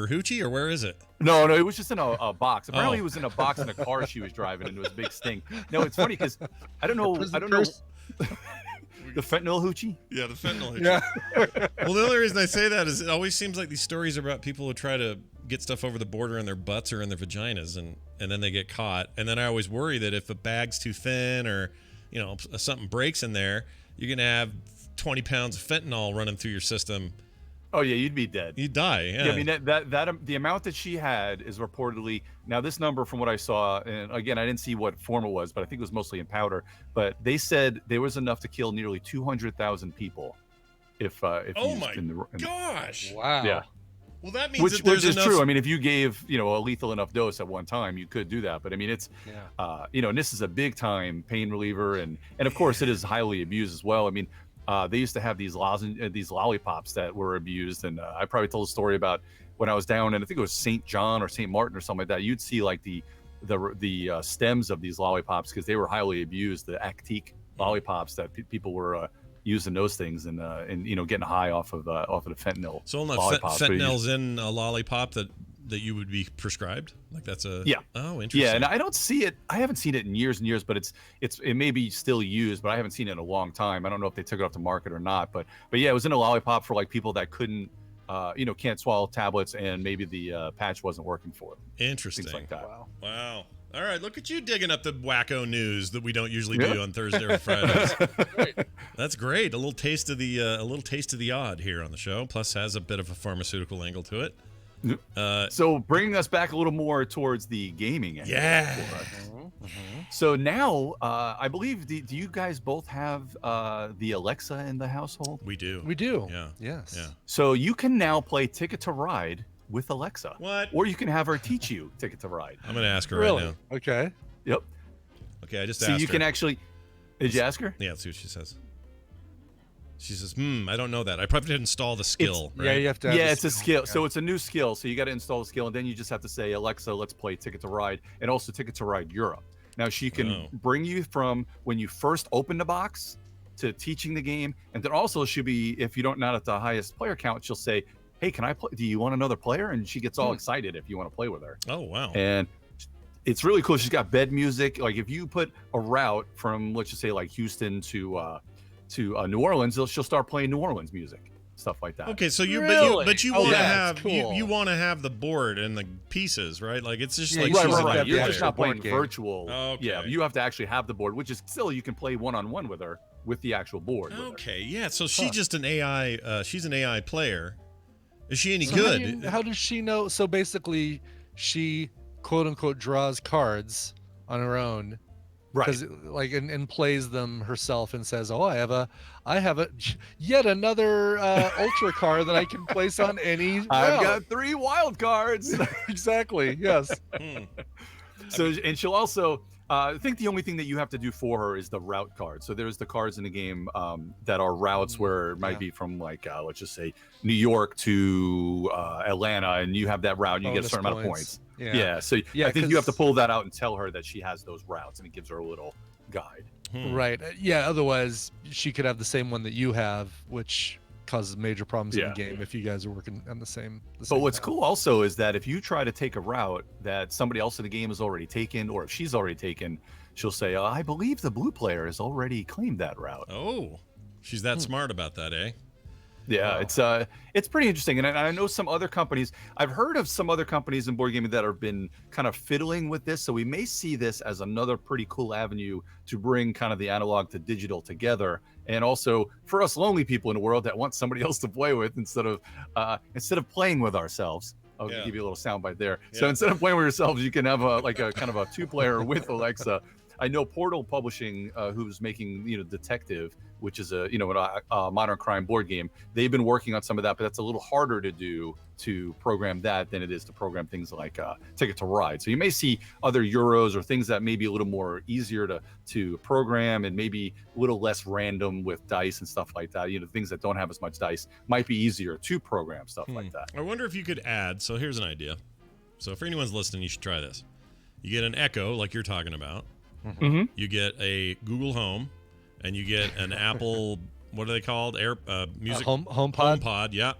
hoochie, or where is it? No, it was just in a box. Apparently, Oh. it was in a box in a car she was driving, and it was a big sting. No, it's funny because I don't know. Prison I don't know. purse? The fentanyl hoochie. Yeah, the fentanyl hoochie. Yeah. Well, the only reason I say that is it always seems like these stories are about people who try to get stuff over the border in their butts or in their vaginas, and then they get caught. And then I always worry that if a bag's too thin or something breaks in there, you're gonna have 20 pounds of fentanyl running through your system. Oh yeah, you'd be dead. You'd die. Yeah. Yeah, I mean that the amount that she had is reportedly, now this number from what I saw, and again I didn't see what form it was, but I think it was mostly in powder. But they said there was enough to kill nearly 200,000 people if oh used my in the, gosh. Wow. Yeah. Well, that means Which that there's is enough. true. I mean, if you gave a lethal enough dose at one time, you could do that. But I mean, it's and this is a big time pain reliever, and of course it is highly abused as well. I mean, they used to have these lollipops that were abused, and I probably told a story about when I was down, and I think it was St. John or St. Martin or something like that. You'd see like the stems of these lollipops because they were highly abused. The Actique lollipops that people were using those things and getting high off of the fentanyl. So lollipops. fentanyl's in a lollipop that you would be prescribed? Like that's a Oh, interesting. Yeah, and I don't see it. I haven't seen it in years and years, but it may be still used, but I haven't seen it in a long time. I don't know if they took it off the market or not, but yeah, it was in a lollipop for like people that couldn't can't swallow tablets and maybe the patch wasn't working for them. Interesting. Things like that. Wow. All right, look at you digging up the wacko news that we don't usually do on Thursday or Fridays. That's great. A little taste of the odd here on the show. Plus, has a bit of a pharmaceutical angle to it. So bringing us back a little more towards the gaming end. Yeah. So now, I believe, do you guys both have the Alexa in the household? We do. We do. Yeah. Yes. Yeah. So you can now play Ticket to Ride with Alexa. What? Or you can have her teach you Ticket to Ride. I'm going to ask her Really? right now. Okay. Yep. Okay, I just So asked you her. can actually. Did you ask her? Yeah, let's see what she says. She says, I don't know that. I probably have to install the skill, right? Yeah, you have to. Have Yeah, the it's a skill. Yeah. So it's a new skill. So you got to install the skill, and then you just have to say, Alexa, let's play Ticket to Ride, and also Ticket to Ride Europe. Now she can bring you from when you first open the box to teaching the game, and then also she'll be, if you don't not at the highest player count, she'll say, hey, can I play? Do you want another player? And she gets all excited if you want to play with her. Oh, wow. And it's really cool. She's got bed music. Like if you put a route from, let's just say, like Houston to New Orleans, she'll start playing New Orleans music, stuff like that. Okay, so you Really? but you Oh, want to that's have cool. you want to have the board and the pieces, right? Like it's just Yeah, like you she's should an have Right. the You're player. just not board playing game. virtual. Okay. Yeah, you have to actually have the board, which is still you can play one-on-one with her with the actual board. with her. Okay, yeah. So she's just an AI. She's an AI player. Is she any So good? How does she know? So basically, she quote unquote draws cards on her own, Right. because and plays them herself and says, "Oh, I have a yet another ultra card that I can place on any." I've route." got 3 wild cards. Exactly. Yes. So, and she'll also, I think the only thing that you have to do for her is the route card. So there's the cards in the game that are routes where it might be from like, let's just say New York to Atlanta, and you have that route, and you get a Bonus certain amount of points. Yeah. So Yeah, I think you have to 'cause- pull that out and tell her that she has those routes, and it gives her a little guide. Right. Yeah. Otherwise, she could have the same one that you have, which causes major problems in Yeah. the game if you guys are working on the same. But what's cool also is that if you try to take a route that somebody else in the game has already taken, or if she's already taken, she'll say, I believe the blue player has already claimed that route. Oh, she's that smart about that, eh? Yeah, it's pretty interesting, and I know some other companies. I've heard of some other companies in board gaming that have been kind of fiddling with this, so we may see this as another pretty cool avenue to bring kind of the analog to digital together, and also for us lonely people in the world that want somebody else to play with instead of playing with ourselves. I'll give you a little soundbite there. So instead of playing with yourselves, you can have a kind of a 2-player with Alexa. I know Portal Publishing, who's making Detective, which is a modern crime board game. They've been working on some of that, but that's a little harder to do to program that than it is to program things like Ticket to Ride. So you may see other Euros or things that may be a little more easier to program and maybe a little less random with dice and stuff like that. Things that don't have as much dice might be easier to program, stuff like that. I wonder if you could add. So here's an idea. So for anyone's listening, you should try this. You get an Echo, like you're talking about. Mm-hmm. You get a Google Home, and you get an Apple. What are they called? Music HomePod. HomePod. Yeah.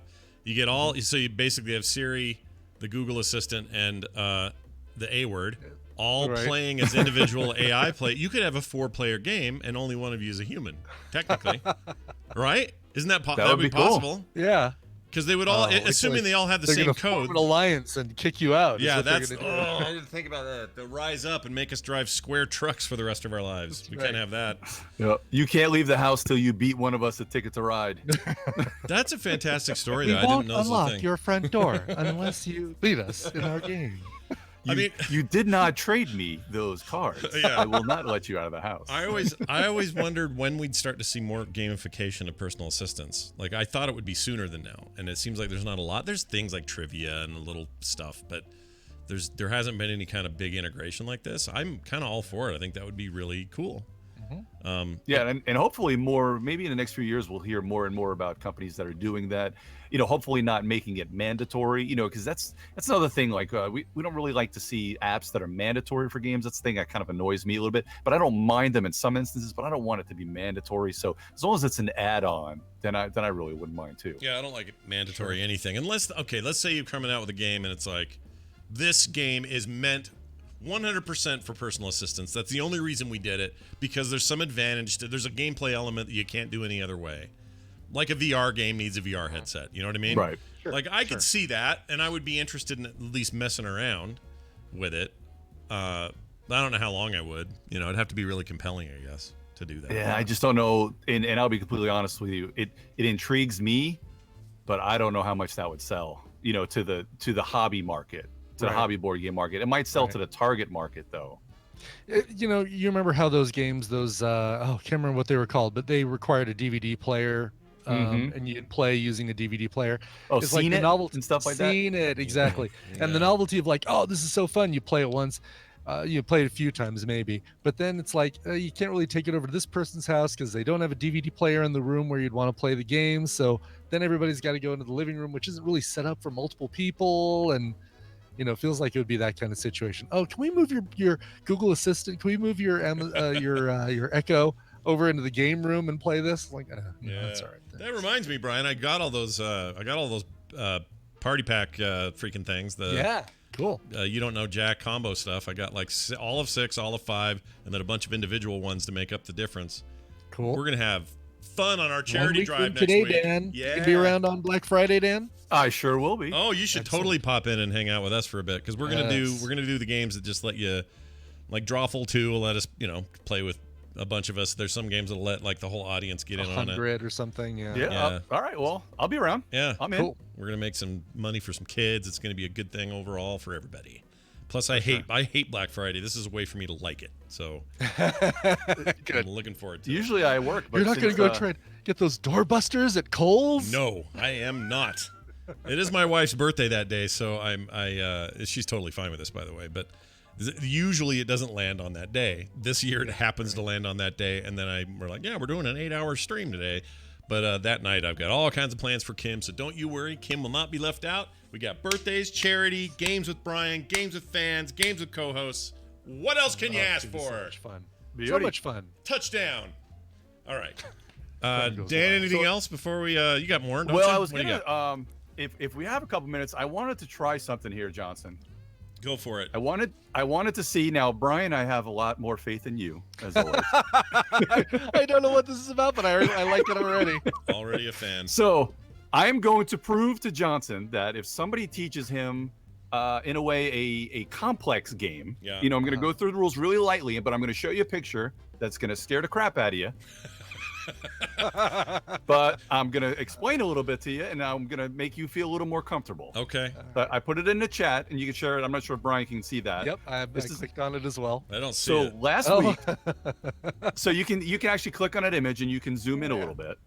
You get all. So you basically have Siri, the Google Assistant, and the A word, all Right. playing as individual AI play. You could have a 4-player game, and only one of you is a human, technically. Right? Isn't that That that would would be be cool. possible? Yeah. Because they would all, assuming they all had the they're same gonna form code. an alliance and kick you out. is Yeah, what they're that's. gonna Oh, do. I didn't think about that. They'll rise up and make us drive square trucks for the rest of our lives. We can't have that. You can't leave the house till you beat one of us at Ticket to Ride. That's a fantastic story, We though. I won't didn't know this was a unlock thing. your front door unless you beat us in our game. You did not trade me those cards. Yeah. I will not let you out of the house. I always wondered when we'd start to see more gamification of personal assistants. Like, I thought it would be sooner than now, and it seems like there's not a lot. There's things like trivia and a little stuff, but there hasn't been any kind of big integration like this. I'm kind of all for it. I think that would be really cool. Yeah, and hopefully maybe in the next few years, we'll hear more and more about companies that are doing that. Hopefully not making it mandatory, because that's another thing. Like, we don't really like to see apps that are mandatory for games. That's the thing that kind of annoys me a little bit, but I don't mind them in some instances, but I don't want it to be mandatory. So as long as it's an add-on, then I really wouldn't mind too. Yeah, I don't like it mandatory anything. Unless, let's say you're coming out with a game and it's like, this game is meant 100% for personal assistance. That's the only reason we did it, because there's some advantage there's a gameplay element that you can't do any other way. Like a VR game needs a VR headset. You know what I mean? Right. Sure, like I could see that, and I would be interested in at least messing around with it. I don't know how long I would. It'd have to be really compelling, I guess, to do that. Yeah, I just don't know. And I'll be completely honest with you. It intrigues me, but I don't know how much that would sell, to the hobby market. To the hobby board game market. It might sell to the target market, though. You remember how those games, I can't remember what they were called, but they required a DVD player, and you'd play using a DVD player. Oh, it's Seen like the It novelty, and stuff like that? Seen It, exactly. And the novelty of like, oh, this is so fun. You play it once, you play it a few times maybe, but then it's like, you can't really take it over to this person's house because they don't have a DVD player in the room where you'd want to play the game. So then everybody's got to go into the living room, which isn't really set up for multiple people. And it feels like it would be that kind of situation. Oh, can we move your Google Assistant? Can we move your your Echo over into the game room and play this? Like, no, that's all right. That reminds me, Brian. I got all those. Party pack freaking things. Cool. You don't know Jack combo stuff. I got like all of 6, all of 5, and then a bunch of individual ones to make up the difference. Cool. We're gonna have fun on our charity 1 week drive from next today, week. Dan. Yeah. You can be around on Black Friday, Dan. I sure will be. Oh, you should totally pop in and hang out with us for a bit, because we're gonna do the games that just let you, like Drawful 2 will let us play with a bunch of us. There's some games that'll let like the whole audience get in on it. 100 or something. Yeah. Yeah. All right. Well, I'll be around. Yeah. I'm in. Cool. We're gonna make some money for some kids. It's gonna be a good thing overall for everybody. Plus, I hate Black Friday. This is a way for me to like it. So I'm looking forward to it. Usually I work, but You're not going to go try and get those doorbusters at Kohl's? No, I am not. It is my wife's birthday that day, so she's totally fine with this, by the way. But usually it doesn't land on that day. This year it happens to land on that day, and then we're like, yeah, we're doing an 8-hour stream today. But that night I've got all kinds of plans for Kim, so don't you worry. Kim will not be left out. We got birthdays, charity, games with Brian, games with fans, games with co-hosts. What else can you ask for? So much fun. Beauty. So much fun. Touchdown. All right. goes Dan, on. anything else before we you got more, don't Well, you? I was What do you got? gonna if we have a couple minutes, I wanted to try something here, Johnson. Go for it. I wanted to see. Now, Brian, I have a lot more faith in you, as always. I don't know what this is about, but I like it already. Already a fan. So I am going to prove to Johnson that if somebody teaches him, in a way, a complex game, Yeah. I'm going to go through the rules really lightly, but I'm going to show you a picture that's going to scare the crap out of you. But I'm going to explain a little bit to you, and I'm going to make you feel a little more comfortable. Okay. But I put it in the chat, and you can share it. I'm not sure if Brian can see that. Yep, I clicked on it as well. I don't see So it. last Oh. week, so you can actually click on that image and you can zoom in a little bit.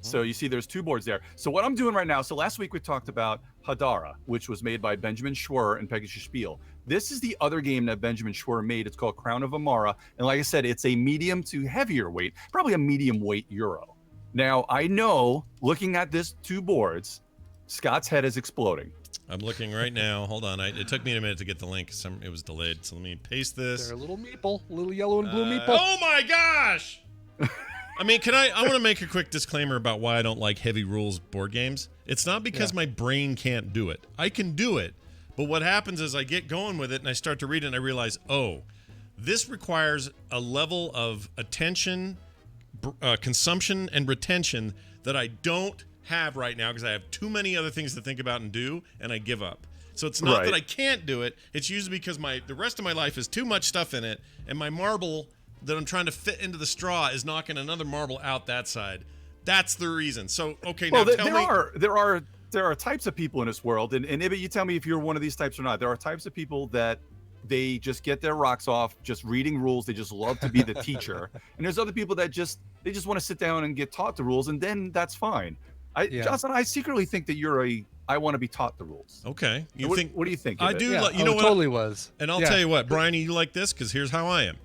So you see there's 2 boards there. So what I'm doing right now, so last week we talked about Hadara, which was made by Benjamin Schwer and Pegasus Spiel. This is the other game that Benjamin Schwer made. It's called Crown of Amara. And like I said, it's a medium to heavier weight, probably a medium weight Euro. Now, I know, looking at this 2 boards, Scott's head is exploding. I'm looking right now. Hold on. It took me a minute to get the link. It was delayed. So let me paste this. They're a little meeple, little yellow and blue meeple. Oh my gosh! I mean, I want to make a quick disclaimer about why I don't like heavy rules board games. It's not because my brain can't do it. I can do it. But what happens is I get going with it and I start to read it and I realize, oh, this requires a level of attention, consumption, and retention that I don't have right now because I have too many other things to think about and do, and I give up. So it's not that I can't do it. It's usually because the rest of my life has too much stuff in it, and my marble that I'm trying to fit into the straw is knocking another marble out that side. That's the reason. So, okay, now tell me. There are types of people in this world, and Ibby, you tell me if you're one of these types or not. There are types of people that they just get their rocks off just reading rules. They just love to be the teacher. And there's other people that just want to sit down and get taught the rules, and then that's fine. Johnson, I secretly think that you're I want to be taught the rules. Okay. What do you think? I do. Yeah. You know what? Totally was. And I'll tell you what, Brian, you like this? Because here's how I am.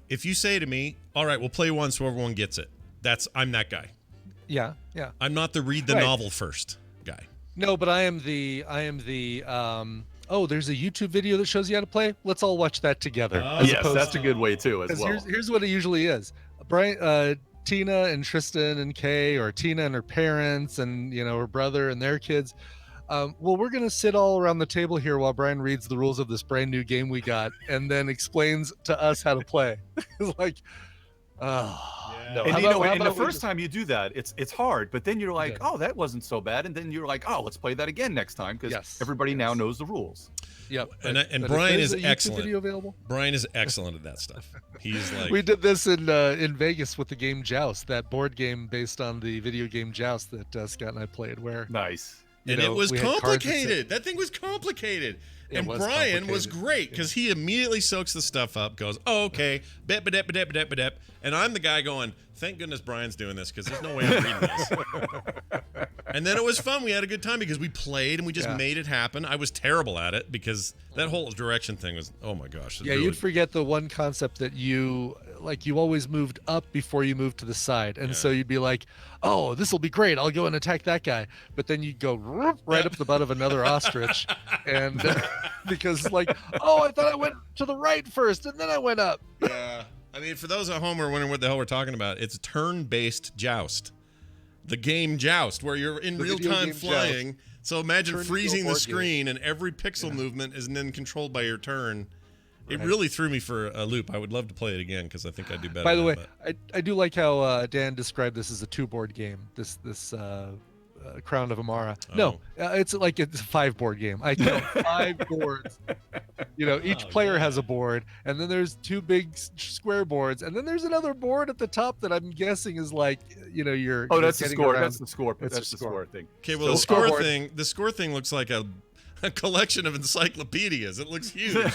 If you say to me, all right, we'll play one so everyone gets it. I'm that guy. Yeah. I'm not the read the novel first guy. No, but I am the there's a YouTube video that shows you how to play. Let's all watch that together. Yes, that's a good way too as well. Here's what it usually is. Brian, Tina and Tristan and Kay, or Tina and her parents and her brother and their kids. We're gonna sit all around the table here while Brian reads the rules of this brand new game we got and then explains to us how to play. It's like, no. And the first time you do that, it's hard, but then you're like, oh, that wasn't so bad, and then you're like, oh, let's play that again next time because everybody now knows the rules. Yep. And Brian is excellent. Video available? Brian is excellent at that stuff. He's like, we did this in Vegas with the game Joust, that board game based on the video game Joust that Scott and I played. Where nice. And it was complicated. That thing was complicated. And Brian was great because he immediately soaks the stuff up, goes, oh, okay, and I'm the guy going, thank goodness Brian's doing this because there's no way I'm reading this. And then it was fun. We had a good time because we played and we just made it happen. I was terrible at it because that whole direction thing was, oh my gosh. Yeah, you'd forget the one concept that you always moved up before you moved to the side. And so you'd be like, oh, this will be great. I'll go and attack that guy. But then you'd go right up the butt of another ostrich. And because I thought I went to the right first and then I went up. Yeah. I mean, for those at home who are wondering what the hell we're talking about, it's turn-based Joust. The game Joust, where you're in real time flying. Joust. So imagine freezing the screen and every pixel movement is then controlled by your turn. It really threw me for a loop. I would love to play it again because I think I'd do better. By the way, I do like how Dan described this as a 2-board game. This Crown of Amara. Oh. No, it's a 5-board game. I count 5 boards. Each player has a board, and then there's 2 big square boards, and then there's another board at the top that I'm guessing is your. Oh, that's the score. That's the score. That's the score thing. Okay, well, the score thing looks like a collection of encyclopedias. It looks huge.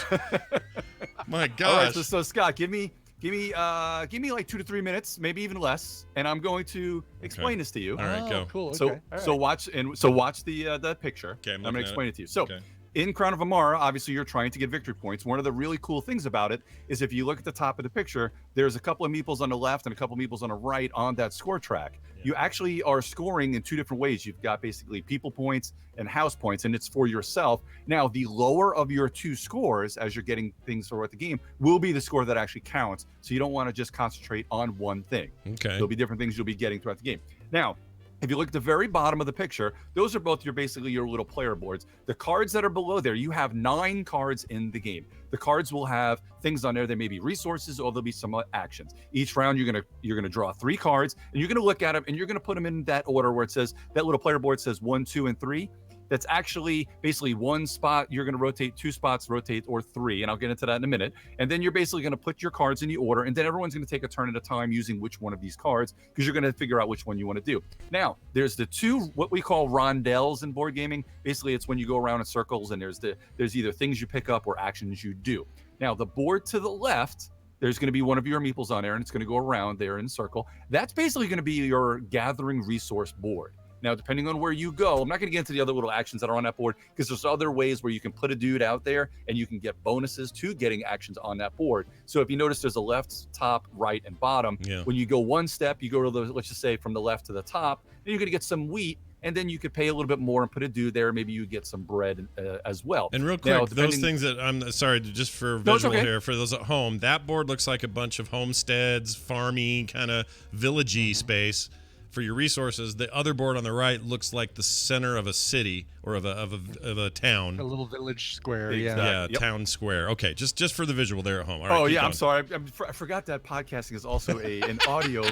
My gosh. All right, so Scott, give me like 2 to 3 minutes, maybe even less, and I'm going to explain this to you. All right, go. Cool. So watch the picture. Okay, I'm going to explain it to you. So in Crown of Amara, obviously you're trying to get victory points. One of the really cool things about it is if you look at the top of the picture, there's a couple of meeples on the left and a couple of meeples on the right on that score track. Yeah. You actually are scoring in 2 different ways. You've got basically people points and house points, and it's for yourself. Now, the lower of your 2 scores as you're getting things throughout the game will be the score that actually counts. So you don't want to just concentrate on one thing. Okay. There'll be different things you'll be getting throughout the game. Now, if you look at the very bottom of the picture, those are both your little player boards. The cards that are below there, you have 9 cards in the game. The cards will have things on there. There may be resources or there'll be some actions. Each round, you're gonna draw 3 cards, and you're gonna look at them and you're gonna put them in that order where it says that little player board says 1, 2, and 3. That's actually basically 1 spot. You're going to rotate 2 spots, or 3, and I'll get into that in a minute. And then you're basically going to put your cards in the order, and then everyone's going to take a turn at a time using which one of these cards because you're going to figure out which one you want to do. Now, there's the 2 what we call rondelles in board gaming. Basically, it's when you go around in circles, and there's either things you pick up or actions you do. Now, the board to the left, there's going to be one of your meeples on there, and it's going to go around there in a circle. That's basically going to be your gathering resource board. Now, depending on where you go, I'm not going to get into the other little actions that are on that board because there's other ways where you can put a dude out there and you can get bonuses to getting actions on that board. So if you notice, there's a left, top, right, and bottom. Yeah. When you go one step, you go to let's just say from the left to the top, then you're going to get some wheat. And then you could pay a little bit more and put a dude there. Maybe you get some bread as well. And real quick, those things that I'm sorry, just for visual here, for those at home, that board looks like a bunch of homesteads, farmy, kind of villagey space. for your resources. The other board on the right looks like the center of a city or of a town. A little village square. Exactly. Yeah. Yeah, Yep. town square. Okay, just for the visual there at home. All right, Oh keep yeah, going. I'm sorry. I forgot that podcasting is also an audio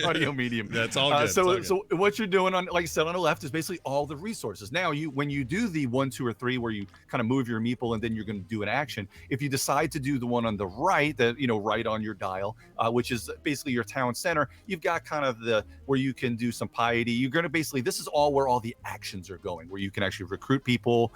audio medium. That's all good. So It's all good. what you're doing on, like I said, on the left is basically all the resources. Now when you do the 1, 2, or 3, where you kind of move your meeple and then you're going to do an action. If you decide to do the one on the right, that right on your dial, which is basically your town center, you've got kind of where you can do some piety. You're going to basically, this is all where all the actions are going, where you can actually recruit people.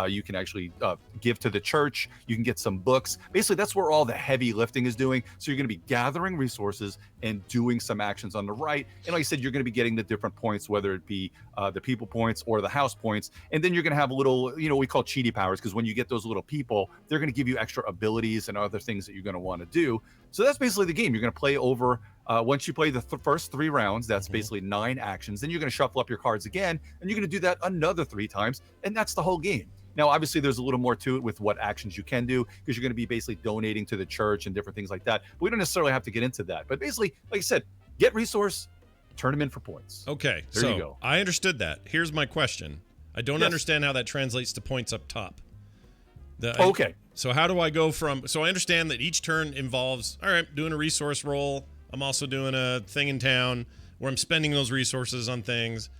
You can actually give to the church. You can get some books. Basically, that's where all the heavy lifting is doing. So you're going to be gathering resources and doing some actions on the right. And like I said, you're going to be getting the different points, whether it be the people points or the house points. And then you're going to have a little, we call cheaty powers, because when you get those little people, they're going to give you extra abilities and other things that you're going to want to do. So that's basically the game. You're going to play over, once you play the first 3 rounds, that's basically 9 actions. Then you're going to shuffle up your cards again, and you're going to do that another 3 times. And that's the whole game. Now, obviously, there's a little more to it with what actions you can do, because you're going to be basically donating to the church and different things like that. But we don't necessarily have to get into that. But basically, like I said, get resource, turn them in for points. Okay, There so you go. I understood that. Here's my question. I don't Yes. understand how that translates to points up top. Okay. So how do I go from? So I understand that each turn involves, all right, doing a resource roll. I'm also doing a thing in town where I'm spending those resources on things,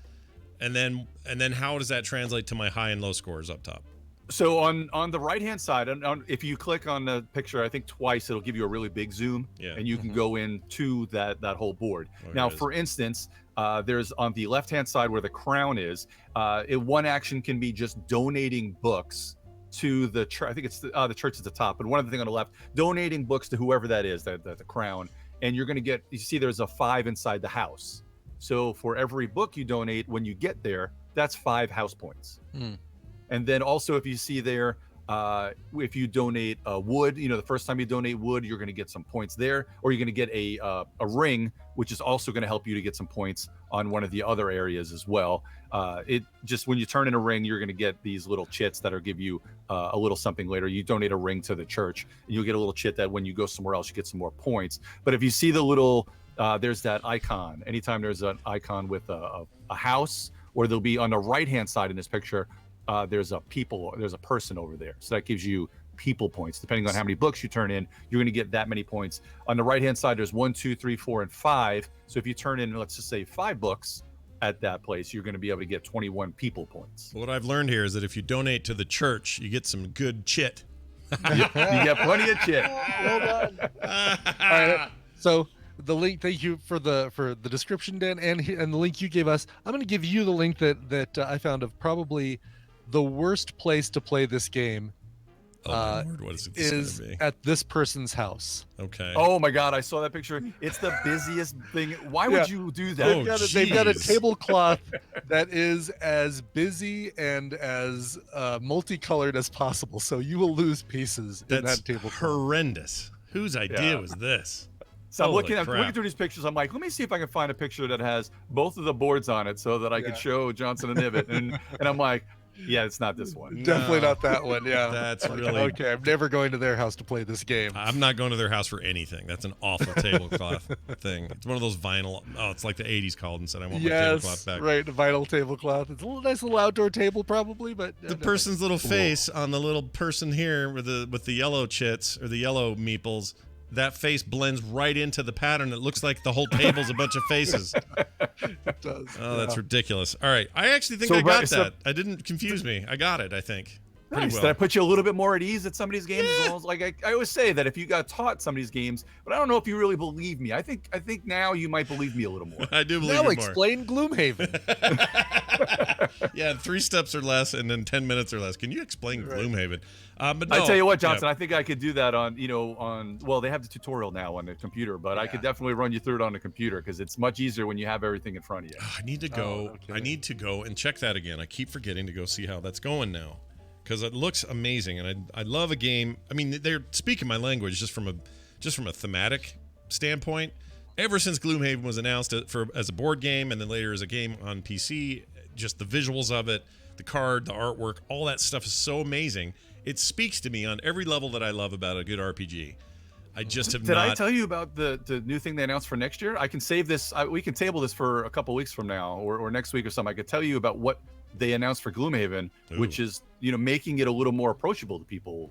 and then how does that translate to my high and low scores up top? So on the right hand side, if you click on the picture, I think twice, it'll give you a really big zoom, Yeah. and you can go into that whole board. There Now, it is. for instance, there's on the left hand side where the crown is. One action can be just donating books to the church. I think it's the church at the top, but one other thing on the left, donating books to whoever that is, the crown, and you're going to get. You see, there's a 5 inside the house. So for every book you donate, when you get there, that's 5 house points. And then also, if you see there, if you donate wood, the first time you donate wood, you're going to get some points there, or you're going to get a ring, which is also going to help you to get some points on one of the other areas as well. It just, when you turn in a ring, you're going to get these little chits that'll give you a little something later. You donate a ring to the church, and you'll get a little chit that when you go somewhere else, you get some more points. But if you see the little, there's that icon. Anytime there's an icon with a house, or there'll be on the right hand side in this picture, there's a person over there. So that gives you people points. Depending on how many books you turn in, you're going to get that many points. On the right hand side, there's 1, 2, 3, 4, and 5. So if you turn in, let's just say 5 books at that place, you're going to be able to get 21 people points. What I've learned here is that if you donate to the church, you get some good chit. You get plenty of chit. Well done. All right. So the link. Thank you for the description, Dan, and the link you gave us. I'm going to give you the link that I found of probably the worst place to play this game. Oh my Lord, what is it going Is to be? at this person's house. Okay. Oh my God, I saw that picture. It's the busiest thing. Why would you do that? Oh, They've got a jeez. tablecloth that is as busy and as multicolored as possible. So you will lose pieces in That's that tablecloth. horrendous. Whose idea Yeah. was this? So I'm Holy looking crap. through these pictures. I'm like, let me see if I can find a picture that has both of the boards on it, so that I could show Johnson and Ibbett. And I'm like, yeah, it's not this one. Definitely No. not that one. Yeah. That's Like, really. okay. I'm never going to their house to play this game. I'm not going to their house for anything. That's an awful tablecloth thing. It's one of those vinyl. Oh, it's like the 80s called and said, I want my tablecloth Yes, back. right. A vinyl tablecloth. It's a little nice little outdoor table, probably, but The person's little face on the little person here with the yellow chits or the yellow meeples, that face blends right into the pattern. It looks like the whole table's a bunch of faces. It does. Oh, that's Yeah. ridiculous. All right. I actually think So, I got right, so- that. I didn't confuse me. I got it, I think. Pretty Nice. well. Did I put you a little bit more at ease at some of these games? As well as, like I always say that if you got taught some of these games, but I don't know if you really believe me. I think now you might believe me a little more. I do believe Now you more. explain Gloomhaven. Yeah, 3 steps or less, and then 10 minutes or less. Can you explain Gloomhaven? But no, I tell you what, Johnson, yeah. I think I could do that on well, they have the tutorial now on the computer, but I could definitely run you through it on the computer, because it's much easier when you have everything in front of you. I need to go. okay. I need to go and check that again. I keep forgetting to go see how that's going now, because it looks amazing, and I love a game. I mean, they're speaking my language just from a thematic standpoint. Ever since Gloomhaven was announced as a board game, and then later as a game on PC, just the visuals of it, the card, the artwork, all that stuff is so amazing. It speaks to me on every level that I love about a good RPG. I just have Did not. I tell you about the new thing they announced for next year? I can save this. We can table this for a couple weeks from now or next week or something. I could tell you about what they announced for Gloomhaven, which is making it a little more approachable to people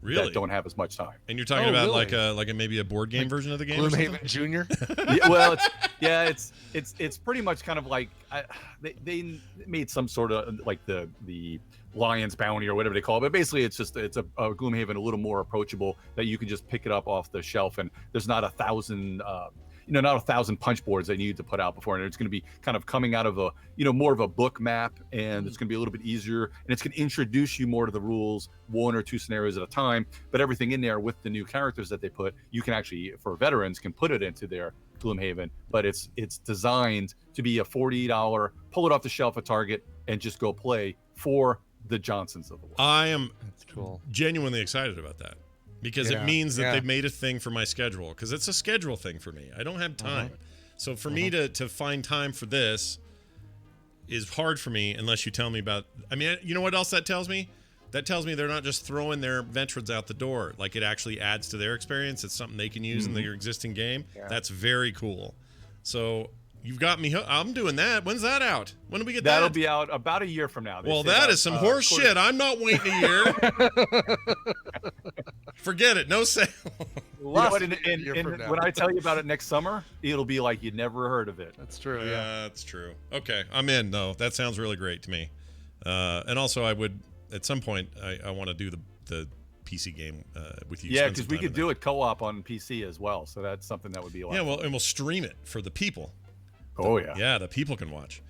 that don't have as much time. And you're talking about like maybe a board game version of the game. Gloomhaven Junior. Yeah, well, it's pretty much kind of like they made some sort of like the Lion's Bounty or whatever they call it, but basically it's a Gloomhaven a little more approachable that you can just pick it up off the shelf, and there's not 1,000 not 1,000 punch boards that you need to put out before, and it's going to be kind of coming out of a more of a book map, and it's going to be a little bit easier, and it's going to introduce you more to the rules, 1 or 2 scenarios at a time, but everything in there with the new characters that they put, you can actually, for veterans, can put it into their Gloomhaven, but it's designed to be a $40 pull it off the shelf at Target and just go play for the Johnsons of the world. I am cool. Genuinely excited about that because it means that they've made a thing for my schedule, because it's a schedule thing for me. I don't have time. So for me to find time for this is hard for me unless you tell me about, I mean, you know what else that tells me? That tells me they're not just throwing their veterans out the door. Like, it actually adds to their experience. It's something they can use in their existing game. Yeah. That's very cool. So you've got me. I'm doing that. When's that out? When do we get that? That'll be out about a year from now. Well, that is some horse shit. I'm not waiting a year. Forget it. No sale. When I tell you about it next summer, it'll be like you never heard of it. That's true. That's true. Okay, I'm in. No, that sounds really great to me. And also, I would at some point I want to do the PC game with you. Yeah, because we could do it co-op on PC as well. So that's something that would be a lot. Yeah, well, and we'll stream it for the people. Oh, yeah. Yeah, the people can watch.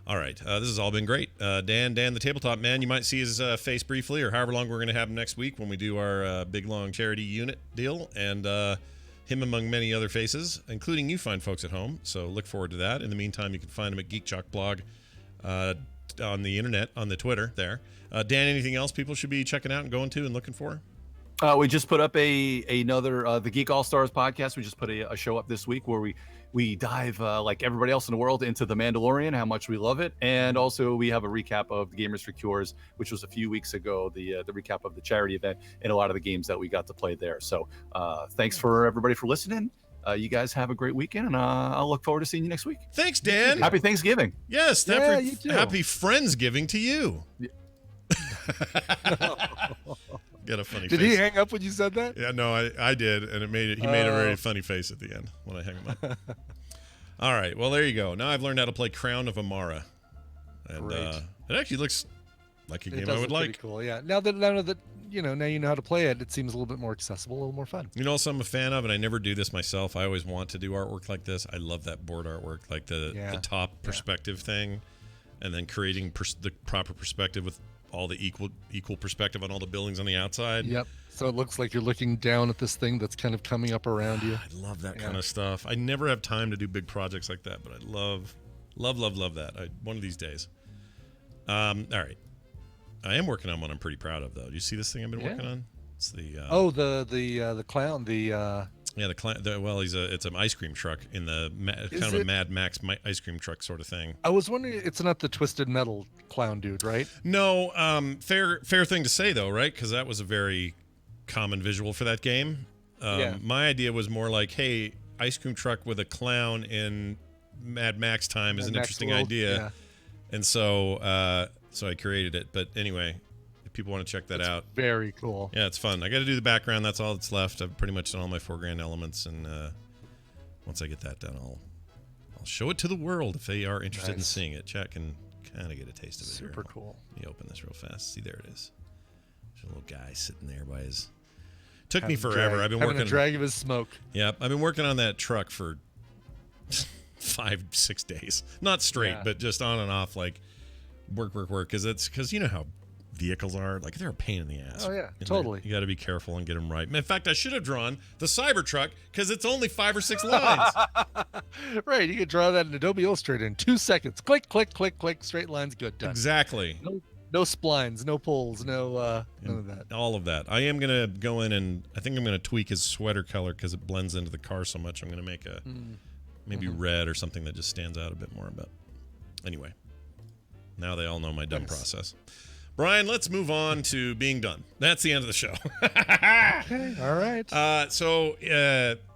All right. This has all been great. Dan, the tabletop man, you might see his face briefly or however long we're going to have him next week when we do our big, long charity unit deal. And him among many other faces, including you fine folks at home. So look forward to that. In the meantime, you can find him at Geek Jock Blog on the internet, on the Twitter there. Dan, anything else people should be checking out and going to and looking for? We just put up another the Geek All Stars podcast. We just put a show up this week where we dive like everybody else in the world into The Mandalorian, how much we love it, and also we have a recap of the Gamers for Cures, which was a few weeks ago, the recap of the charity event and a lot of the games that we got to play there. So thanks for everybody for listening. You guys have a great weekend, and I'll look forward to seeing you next week. Thanks, Dan. Happy Thanksgiving. Yes, you too. Happy Friendsgiving to you. Got a funny Did face. he hang up when you said that? Yeah, no, I did, and he made a very funny face at the end when I hung him up. All right, well, there you go. Now I've learned how to play Crown of Amara, and it actually looks like a game I would like. Cool, yeah. Now that you know how to play it, it seems a little bit more accessible, a little more fun. You know, also I'm a fan of, and I never do this myself. I always want to do artwork like this. I love that board artwork, like the top perspective thing, and then creating the proper perspective with all the equal perspective on all the buildings on the outside. Yep. So it looks like you're looking down at this thing that's kind of coming up around you. I love that kind of stuff. I never have time to do big projects like that, but I love that. One of these days. All right. I am working on one I'm pretty proud of, though. Do you see this thing I've been working on? It's the the clown, the clown. Well, it's an ice cream truck in the kind of a Mad Max ice cream truck sort of thing. I was wondering, it's not the Twisted Metal clown dude, right? No, fair thing to say though, right? Because that was a very common visual for that game. My idea was more like, hey, ice cream truck with a clown in Mad Max time is an interesting idea, and so I created it. But anyway, if people want to check that out, very cool. Yeah, it's fun. I got to do the background. That's all that's left. I've pretty much done all my foreground elements, and once I get that done, I'll show it to the world if they are interested in seeing it. Chat can kind of get a taste of it. Super cool. Let me open this real fast. See, there it is. There's a little guy sitting there by his. Took me forever. I've been working. A drag of his smoke. Yep, I've been working on that truck for 5-6 days, not straight, but just on and off, like work. Because you know how vehicles are, like they're a pain in the ass. Oh yeah, totally. You got to be careful and get them right. In fact, I should have drawn the Cybertruck because it's only 5 or 6 lines. Right, you could draw that in Adobe Illustrator in 2 seconds. Click, click, click, click. Straight lines, good, done. Exactly. No splines, no pulls, none of that. All of that. I am gonna go in and I think I'm gonna tweak his sweater color because it blends into the car so much. I'm gonna make a maybe red or something that just stands out a bit more. But anyway, now they all know my dumb process. Brian, let's move on to being done. That's the end of the show. Okay, all right. So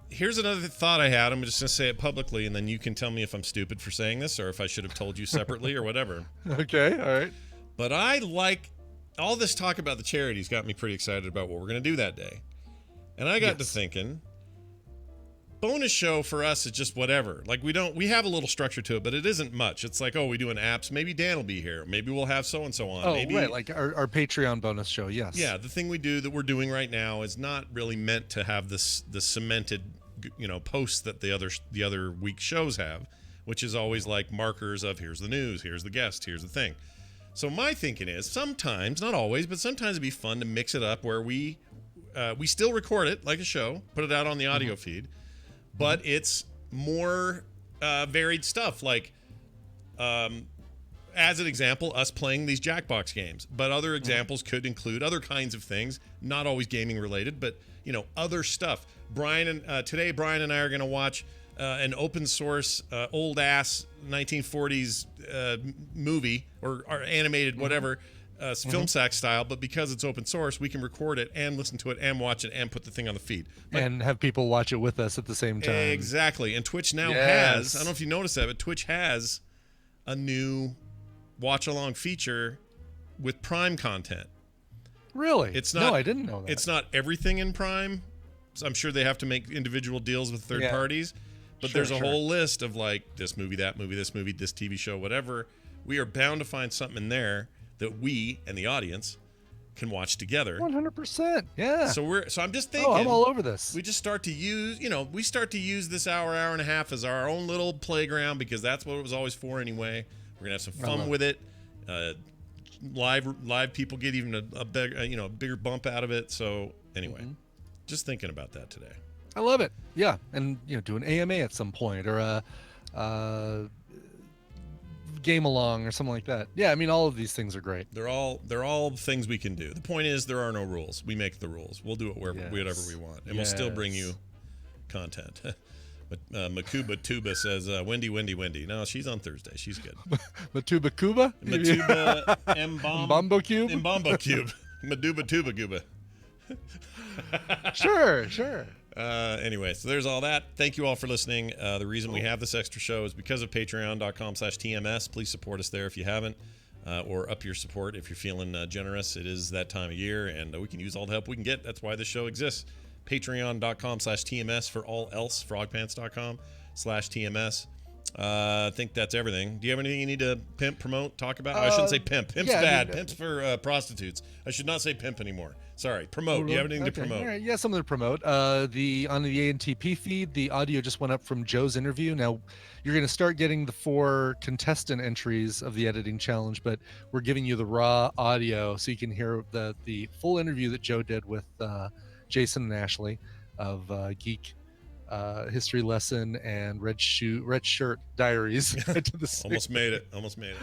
here's another thought I had. I'm just going to say it publicly, and then you can tell me if I'm stupid for saying this or if I should have told you separately or whatever. Okay, all right. But I like all this talk about the charities got me pretty excited about what we're going to do that day. And I got to thinking, bonus show for us is just whatever. Like we have a little structure to it, but it isn't much. It's like, oh, we doing apps. Maybe Dan will be here. Maybe we'll have so and so on. Oh, Maybe, right, like our Patreon bonus show. Yes. yeah, the thing we do that we're doing right now is not really meant to have the cemented, posts that the other week shows have, which is always like markers of here's the news, here's the guest, here's the thing. So my thinking is sometimes, not always, but sometimes it'd be fun to mix it up where we still record it like a show, put it out on the audio feed, but it's more varied stuff. Like, as an example, us playing these Jackbox games. But other examples could include other kinds of things, not always gaming related, but other stuff. Today, Brian and I are going to watch an open source old ass 1940s movie or animated whatever, film sack style, but because it's open source, we can record it and listen to it and watch it and put the thing on the feed. And have people watch it with us at the same time. Exactly. And Twitch now has, I don't know if you noticed that, but Twitch has a new watch along feature with Prime content. Really? It's not, no, I didn't know that. It's not everything in Prime. So I'm sure they have to make individual deals with third parties, but there's a whole list of like this movie, that movie, this movie, this TV show, whatever. We are bound to find something in there that we and the audience can watch together. 100%. Yeah. So I'm just thinking. Oh, I'm all over this. We just start to use, this hour and a half as our own little playground because that's what it was always for anyway. We're gonna have some fun with it. Live people get even a bigger bump out of it. So anyway, just thinking about that today. I love it. Yeah, and do an AMA at some point or a game along or something like that. Yeah, I mean all of these things are great. They're all things we can do. The point is there are no rules. We make the rules. We'll do it whatever we want, and we'll still bring you content. But Makuba Tuba says Wendy. No, she's on Thursday. She's good. Matuba Cuba? Matuba Mbombo Cube? Mbombo Cube. Maduba Tuba Guba. Sure. Anyway, so there's all that. Thank you all for listening. The reason we have this extra show is because of patreon.com/TMS. Please support us there if you haven't, or up your support if you're feeling generous. It is that time of year, and we can use all the help we can get. That's why this show exists. Patreon.com/TMS for all else. Frogpants.com/TMS. I think that's everything. Do you have anything you need to pimp, promote, talk about? I shouldn't say pimp. Pimp's bad. Pimp's for prostitutes. I should not say pimp anymore. Sorry. Promote. Do you have anything to promote? All right. Yeah, something to promote. On the ANTP feed, the audio just went up from Joe's interview. Now, you're going to start getting the 4 contestant entries of the editing challenge, but we're giving you the raw audio so you can hear the full interview that Joe did with Jason and Ashley of Geek History Lesson and Red Shirt Diaries. Almost made it. Almost made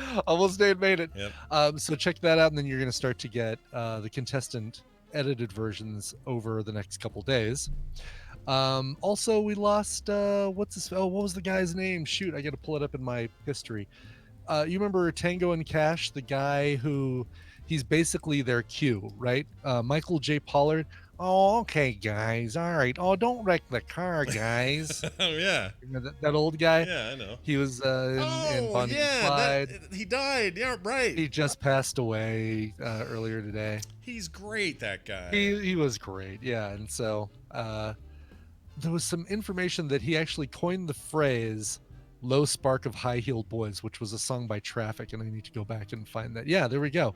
it. Yep. So check that out, and then you're going to start to get the contestant edited versions over the next couple days. Also, we lost what was the guy's name? Shoot, I got to pull it up in my history. You remember Tango and Cash, the guy who he's basically their Q, right? Michael J. Pollard. Oh, okay, guys. All right. Oh, don't wreck the car, guys. Oh, yeah. You know, that old guy? Yeah, I know. He was in Bonnie and Clyde. He died. Yeah, right. He just passed away earlier today. He's great, that guy. He was great, yeah. And so there was some information that he actually coined the phrase "low spark of high-heeled boys," which was a song by Traffic, and I need to go back and find that. Yeah, there we go.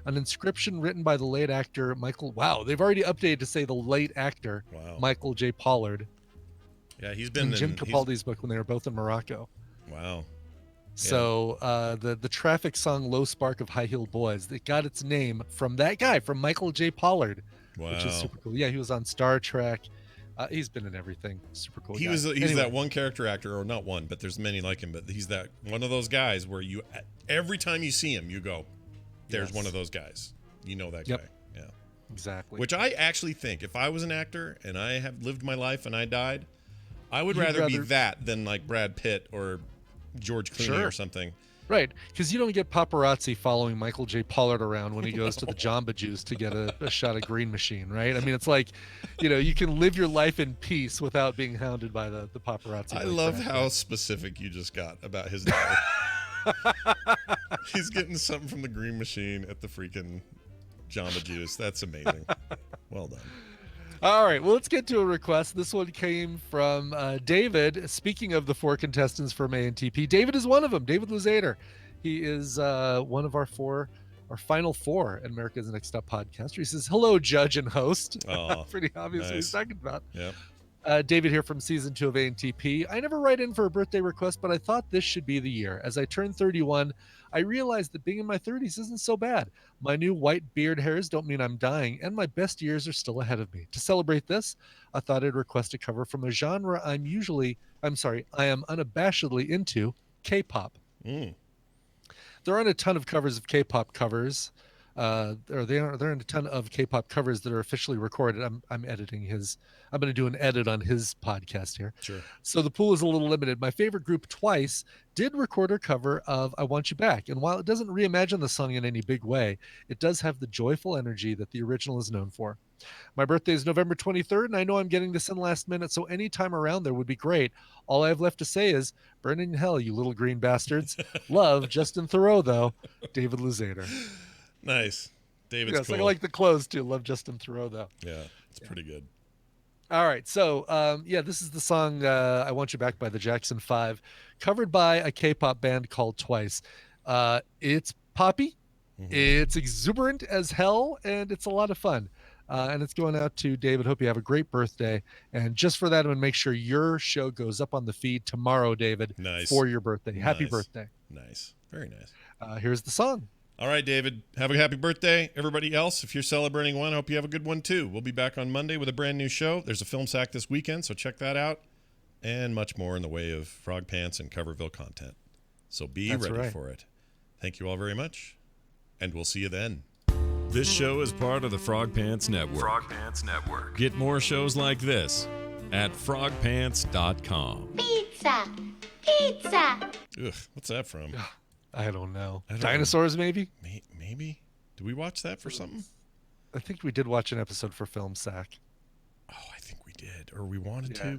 An inscription written by the late actor Michael. Wow, they've already updated to say the late actor Michael J. Pollard. Yeah, he's been in Jim Capaldi's book when they were both in Morocco. Wow. So the Traffic song "Low Spark of High-Heeled Boys" it got its name from that guy, from Michael J. Pollard, which is super cool. Yeah, he was on Star Trek. He's been in everything. Super cool. He's that one character actor, or not one, but there's many like him. But he's that one of those guys where you every time you see him, you go, "There's one of those guys." You know that guy. Yeah, exactly. Which I actually think, if I was an actor and I have lived my life and I died, I would rather be that than like Brad Pitt or George Clooney or something. Right, because you don't get paparazzi following Michael J. Pollard around when he goes to the Jamba Juice to get a shot of Green Machine, right? I mean, it's like, you can live your life in peace without being hounded by the paparazzi. I like love that. how specific you just got about his diet. He's getting something from the Green Machine at the freaking Jamba Juice. That's amazing. Well done. All right, well, let's get to a request. This one came from David. Speaking of the 4 contestants from ANTP, David is one of them. David Luzader. He is one of our final 4 at America's Next Up podcaster. He says, "Hello, judge and host." Oh, Pretty obvious what he's nice. talking about. Yep. David here from season 2 of ANTP. I never write in for a birthday request, but I thought this should be the year. As I turned 31, I realized that being in my 30s isn't so bad. My new white beard hairs don't mean I'm dying, and my best years are still ahead of me. To celebrate this, I thought I'd request a cover from a genre I am unabashedly into, K-pop. Mm. There aren't a ton of covers of K-pop covers. There aren't a ton of K-pop covers that are officially recorded. I'm editing his. I'm going to do an edit on his podcast here. Sure. So the pool is a little limited. My favorite group, Twice, did record a cover of "I Want You Back," and while it doesn't reimagine the song in any big way, it does have the joyful energy that the original is known for. My birthday is November 23rd, and I know I'm getting this in last minute, so any time around there would be great. All I have left to say is, burn in hell, you little green bastards. Love, Justin Thoreau, though. David Luzader. Nice. David's Yes, cool. I like the clothes, too. Love Justin Thoreau, though. Yeah, it's pretty good. All right, so this is the song "I Want You Back" by the Jackson 5, covered by a K-pop band called Twice. It's poppy, it's exuberant as hell, and it's a lot of fun. And it's going out to David. Hope you have a great birthday. And just for that, I'm going to make sure your show goes up on the feed tomorrow, David, Nice. for your birthday. Happy Nice. birthday. Nice. Very nice. Here's the song. All right, David, have a happy birthday. Everybody else, if you're celebrating one, I hope you have a good one too. We'll be back on Monday with a brand new show. There's a film sack this weekend, so check that out. And much more in the way of Frog Pants and Coverville content. So be ready for it. Thank you all very much, and we'll see you then. This show is part of the Frog Pants Network. Frog Pants Network. Get more shows like this at frogpants.com. Pizza! Pizza! Ugh, what's that from? I don't know. I don't Dinosaurs, maybe? Maybe? Did we watch that for something? I think we did watch an episode for Film Sack. Oh, I think we did. Or we wanted Yeah. to.